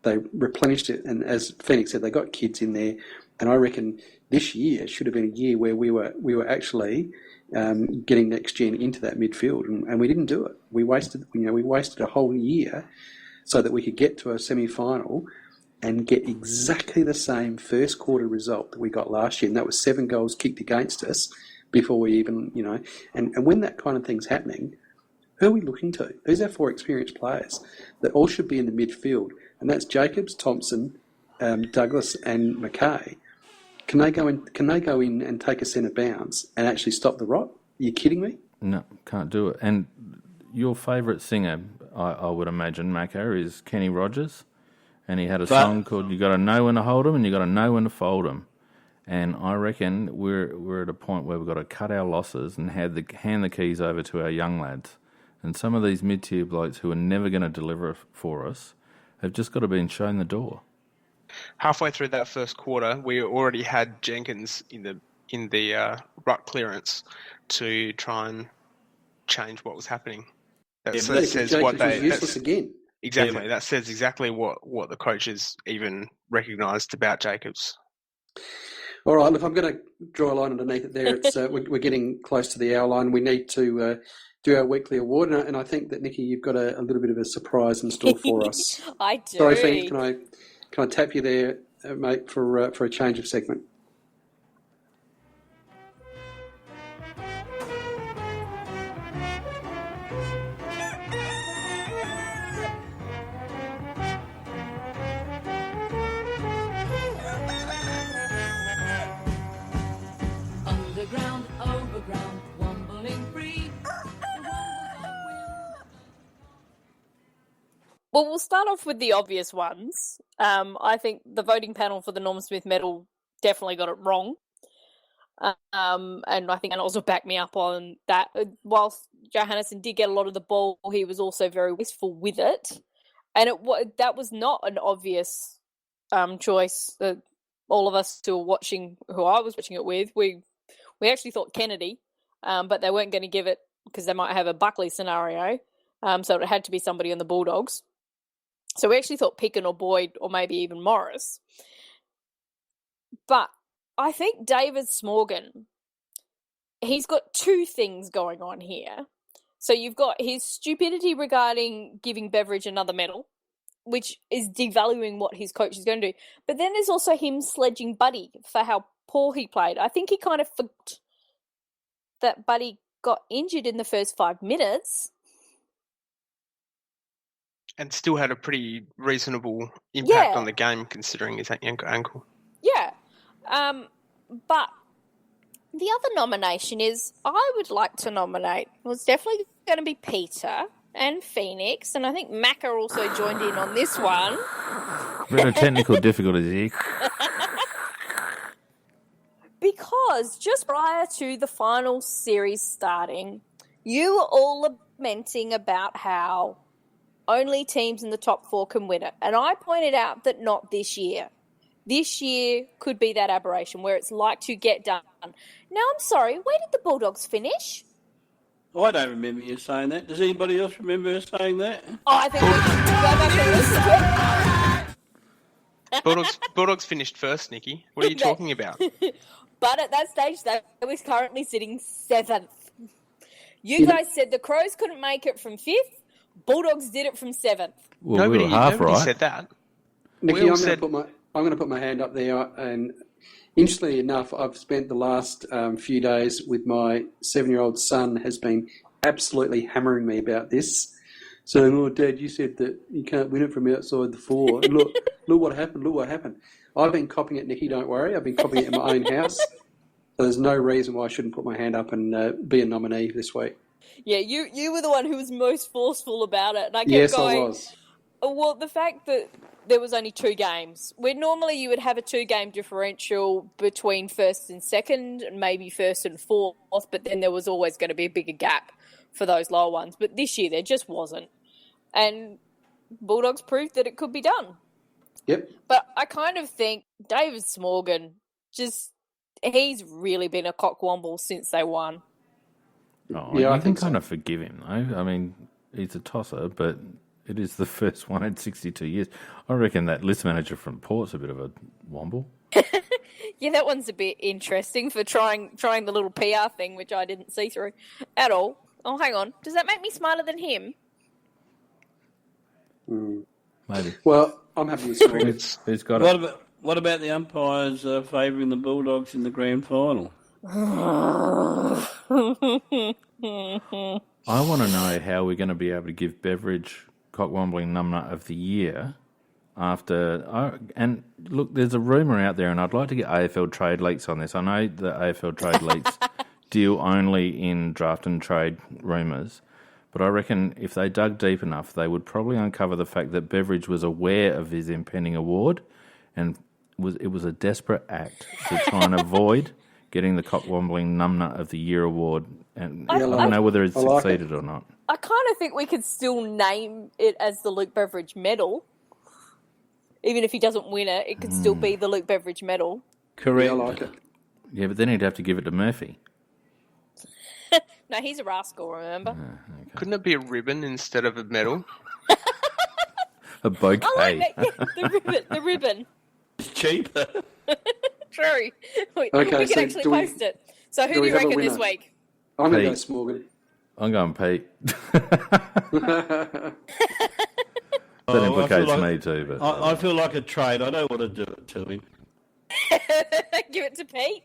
They replenished it, and as Phoenix said, they got kids in there. And I reckon this year should have been a year where we were actually getting next gen into that midfield, and we didn't do it. We wasted a whole year so that we could get to a semi-final and get exactly the same first quarter result that we got last year, and that was 7 goals kicked against us before we even, and when that kind of thing's happening, who are we looking to? Who's our 4 experienced players that all should be in the midfield? And that's Jacobs, Thompson, Douglas, and McKay. Can they go in and take a centre bounce and actually stop the rot? Are you kidding me? No, can't do it. And your favourite singer, I would imagine, Macca, is Kenny Rogers. And he had a song called "You Got to Know When to Hold 'Em and You Got to Know When to Fold 'Em." And I reckon we're at a point where we've got to cut our losses and hand the keys over to our young lads. And some of these mid-tier blokes who are never going to deliver for us have just got to be shown the door. Halfway through that first quarter, we already had Jenkins in the ruck clearance to try and change what was happening. That says what they useless again. Exactly. Yeah. That says exactly what the coaches even recognised about Jacobs. All right, look, I'm going to draw a line underneath it there. It's we're getting close to the hour line. We need to do our weekly award, and I think that, Nikki, you've got a little bit of a surprise in store for us. I do. Sorry, Phoenix, can I tap you there, mate, for a change of segment? Underground, overground, wombling free. Well, we'll start off with the obvious ones. I think the voting panel for the Norm Smith medal definitely got it wrong. And I think Annals will back me up on that. Whilst Johannesson did get a lot of the ball, he was also very wasteful with it. And that was not an obvious choice. all of us who I was watching it with, we actually thought Kennedy, but they weren't going to give it because they might have a Buckley scenario. So it had to be somebody on the Bulldogs. So we actually thought Picken or Boyd or maybe even Morris. But I think David Smorgon, he's got two things going on here. So you've got his stupidity regarding giving Beveridge another medal, which is devaluing what his coach is going to do. But then there's also him sledging Buddy for how poor he played. I think he kind of forgot that Buddy got injured in the first 5 minutes. And still had a pretty reasonable impact on the game considering his ankle. Yeah. But the other nomination is, I would like to nominate, well, it's definitely going to be Peter and Phoenix, and I think Macca also joined in on this one. Bit of technical difficulties here. Because just prior to the final series starting, you were all lamenting about how only teams in the top 4 can win it. And I pointed out that not this year. This year could be that aberration where it's like to get done. Now, I'm sorry, where did the Bulldogs finish? I don't remember you saying that. Does anybody else remember saying that? Oh, I think we should go back and listen to it. Bulldogs finished first, Nikki. What are you talking about? But at that stage, they was currently sitting 7th. You guys said the Crows couldn't make it from 5th. Bulldogs did it from 7th. Well, we were half nobody right. said that. Nikki, I'm going to put my hand up there, and interestingly enough, I've spent the last few days with my 7-year-old son has been absolutely hammering me about this. Saying, "Oh, Dad, you said that you can't win it from outside the 4. And look what happened. Look what happened." I've been copying it, Nikki. Don't worry. I've been copying it in my own house. So there's no reason why I shouldn't put my hand up and be a nominee this week. Yeah, you were the one who was most forceful about it, and I kept Yes, going. I was. Well, the fact that there was only 2 games, where normally you would have a 2-game differential between first and second, and maybe first and fourth, but then there was always going to be a bigger gap for those lower ones. But this year there just wasn't, and Bulldogs proved that it could be done. Yep. But I kind of think David Smorgon, he's really been a cockwomble since they won. Oh, Yeah, I you can think kind so. of forgive him, though. I mean, he's a tosser, but it is the first one in 62 years. I reckon that list manager from Port's a bit of a womble. Yeah, that one's a bit interesting for trying the little PR thing, which I didn't see through at all. Oh, hang on. Does that make me smarter than him? Maybe. Well, I'm happy with Smorgon. Who's got it? What about the umpires favouring the Bulldogs in the grand final? I want to know how we're going to be able to give Beveridge cockwombling numbnut of the year after... and look, there's a rumour out there, and I'd like to get AFL trade leaks on this. I know the AFL trade leaks deal only in draft and trade rumours, but I reckon if they dug deep enough, they would probably uncover the fact that Beveridge was aware of his impending award, and it was a desperate act to try and avoid getting the cockwombling numbnut of the year award. And I don't know whether it's succeeded or not. I kind of think we could still name it as the Luke Beveridge medal. Even if he doesn't win it, it could still be the Luke Beveridge medal. Correct. Yeah, I like it. Yeah, but then he'd have to give it to Murphy. No, he's a rascal, remember? Couldn't it be a ribbon instead of a medal? A bouquet. I like that. Yeah, the ribbon. It's cheaper. True. We Okay, can so actually do we- post it. So who do do we you have a reckon this winner? week? I'm going to go Pete. Smorgon. I'm going Pete. Oh, That I implicates feel like- me too, but I feel like a trade. I don't want to do it to him. Give it to Pete.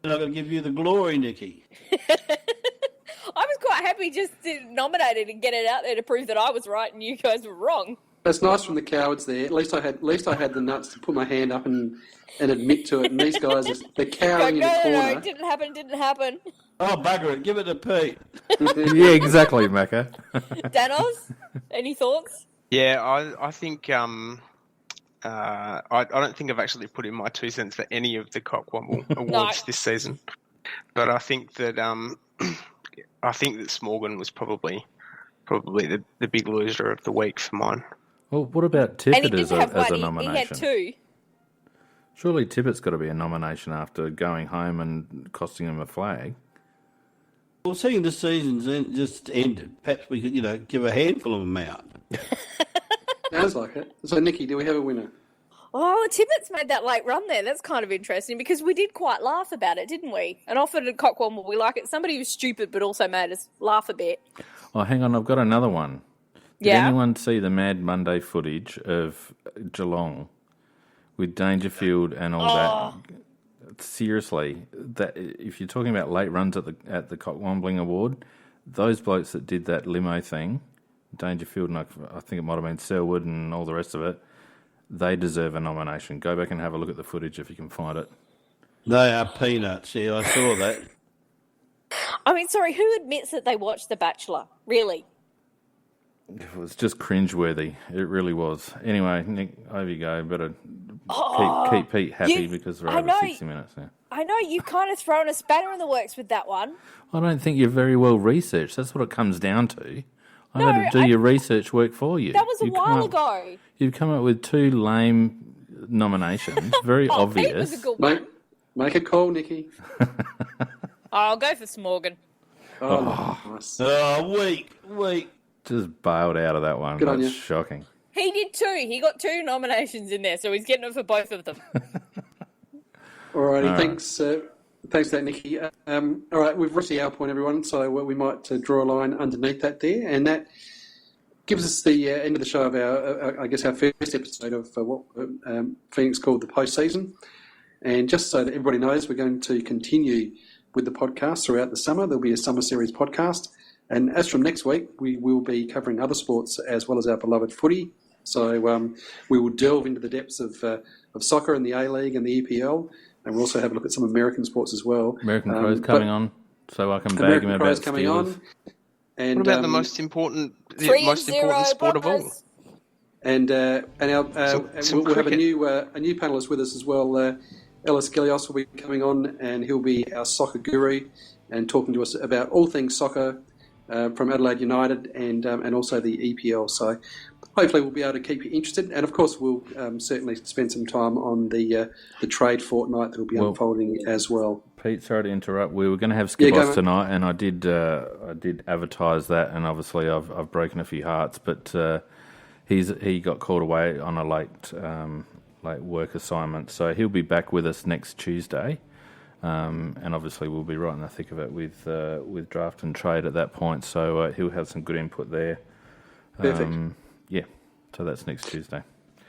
I'm not going to give you the glory, Nikki. I was quite happy just to nominate it and get it out there to prove that I was right and you guys were wrong. That's nice from the cowards there. At least I had the nuts to put my hand up and admit to it. And these guys, they're cowering in the No, corner. it didn't happen. Oh, bugger it. Give it to Pete. yeah, exactly, Macca. Danos, any thoughts? Yeah, I think I don't think I've actually put in my 2 cents for any of the Cockwomble awards this season, but I think that Smorgon was probably the big loser of the week for mine. Well, what about And he Tippett didn't have as a one. He nomination? had 2. Surely Tippett's got to be a nomination after going home and costing him a flag. Well, seeing the season's just ended, perhaps we could, give a handful of them out. Sounds like it. So, Nikki, do we have a winner? Oh, Tippett's made that late run there. That's kind of interesting because we did quite laugh about it, didn't we? And offered at Cockwomble, we like it. Somebody who's stupid but also made us laugh a bit. Oh, hang on, I've got another one. Did anyone see the Mad Monday footage of Geelong with Dangerfield and all that? Seriously, that if you're talking about late runs at the Cockwombling Award, those blokes that did that limo thing, Dangerfield and I think it might have been Selwood and all the rest of it, they deserve a nomination. Go back and have a look at the footage if you can find it. They are peanuts. Yeah, I saw that. I mean, sorry, who admits that they watched The Bachelor? Really? It was just cringeworthy. It really was. Anyway, Nick, over you go. Better keep Pete happy because we're over 60 minutes now. I know, you've kind of thrown a spanner in the works with that one. I don't think you're very well researched. That's what it comes down to. I had to do your research work for you. That was a while ago. You've come up with two lame nominations. Very obvious. Pete was a good one. Make a call, Nikki. I'll go for Smorgan. Oh, nice. Weak. Just bailed out of that one. Good on That's you. shocking. He did too. He got 2 nominations in there, so he's getting it for both of them. Alrighty, thanks. Thanks for that, Nikki. All right, we've reached the hour point, everyone, so we might draw a line underneath that there, and that gives us the end of the show of our first episode of what Phoenix called the postseason. And just so that everybody knows, we're going to continue with the podcast throughout the summer. There'll be a summer series podcast. And as from next week, we will be covering other sports as well as our beloved footy. So we will delve into the depths of soccer and the A-League and the EPL. And we'll also have a look at some American sports as well. American Crow's coming on, so I can bag him about Steelers. Coming on. And, what about the most important sport of all? And we'll have a new panellist with us as well. Ellis Gilios will be coming on, and he'll be our soccer guru and talking to us about all things soccer from Adelaide United and also the EPL. So hopefully we'll be able to keep you interested. And of course we'll certainly spend some time on the trade fortnight that will be unfolding as well. Pete, sorry to interrupt. We were going to have Skibos tonight, and I did advertise that, and obviously I've broken a few hearts, but he got called away on a late work assignment, so he'll be back with us next Tuesday, and obviously we'll be right in the thick of it with draft and trade at that point. So he'll have some good input there. Perfect. So that's next Tuesday.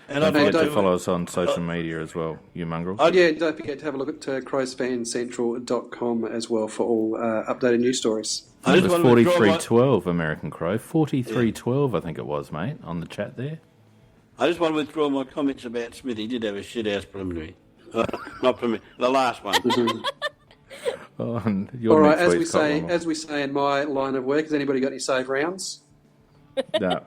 And don't forget to follow us on social media as well, you mongrels. Don't forget to have a look at crowsfancentral.com as well for all updated news stories. It was 43-12 American Crow. 43-12 I think it was, mate, on the chat there. I just want to withdraw my comments about Smith. He did have a shit-house preliminary. Not preliminary, the last one. All right, as we say in my line of work, has anybody got any save rounds? No.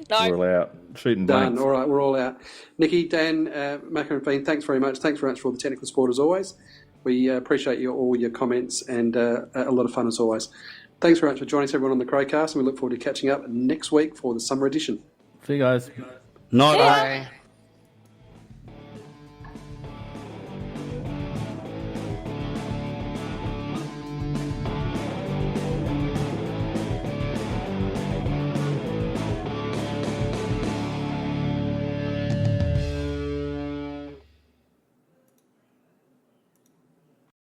No. We're all out. Shooting Done. blanks. All right, we're all out. Nikki, Dan, Macca and Fiend, thanks very much. Thanks very much for all the technical support as always. We appreciate all your comments and a lot of fun as always. Thanks very much for joining us, everyone, on the Crowcast, and we look forward to catching up next week for the summer edition. See you guys. Night. Yeah. Bye.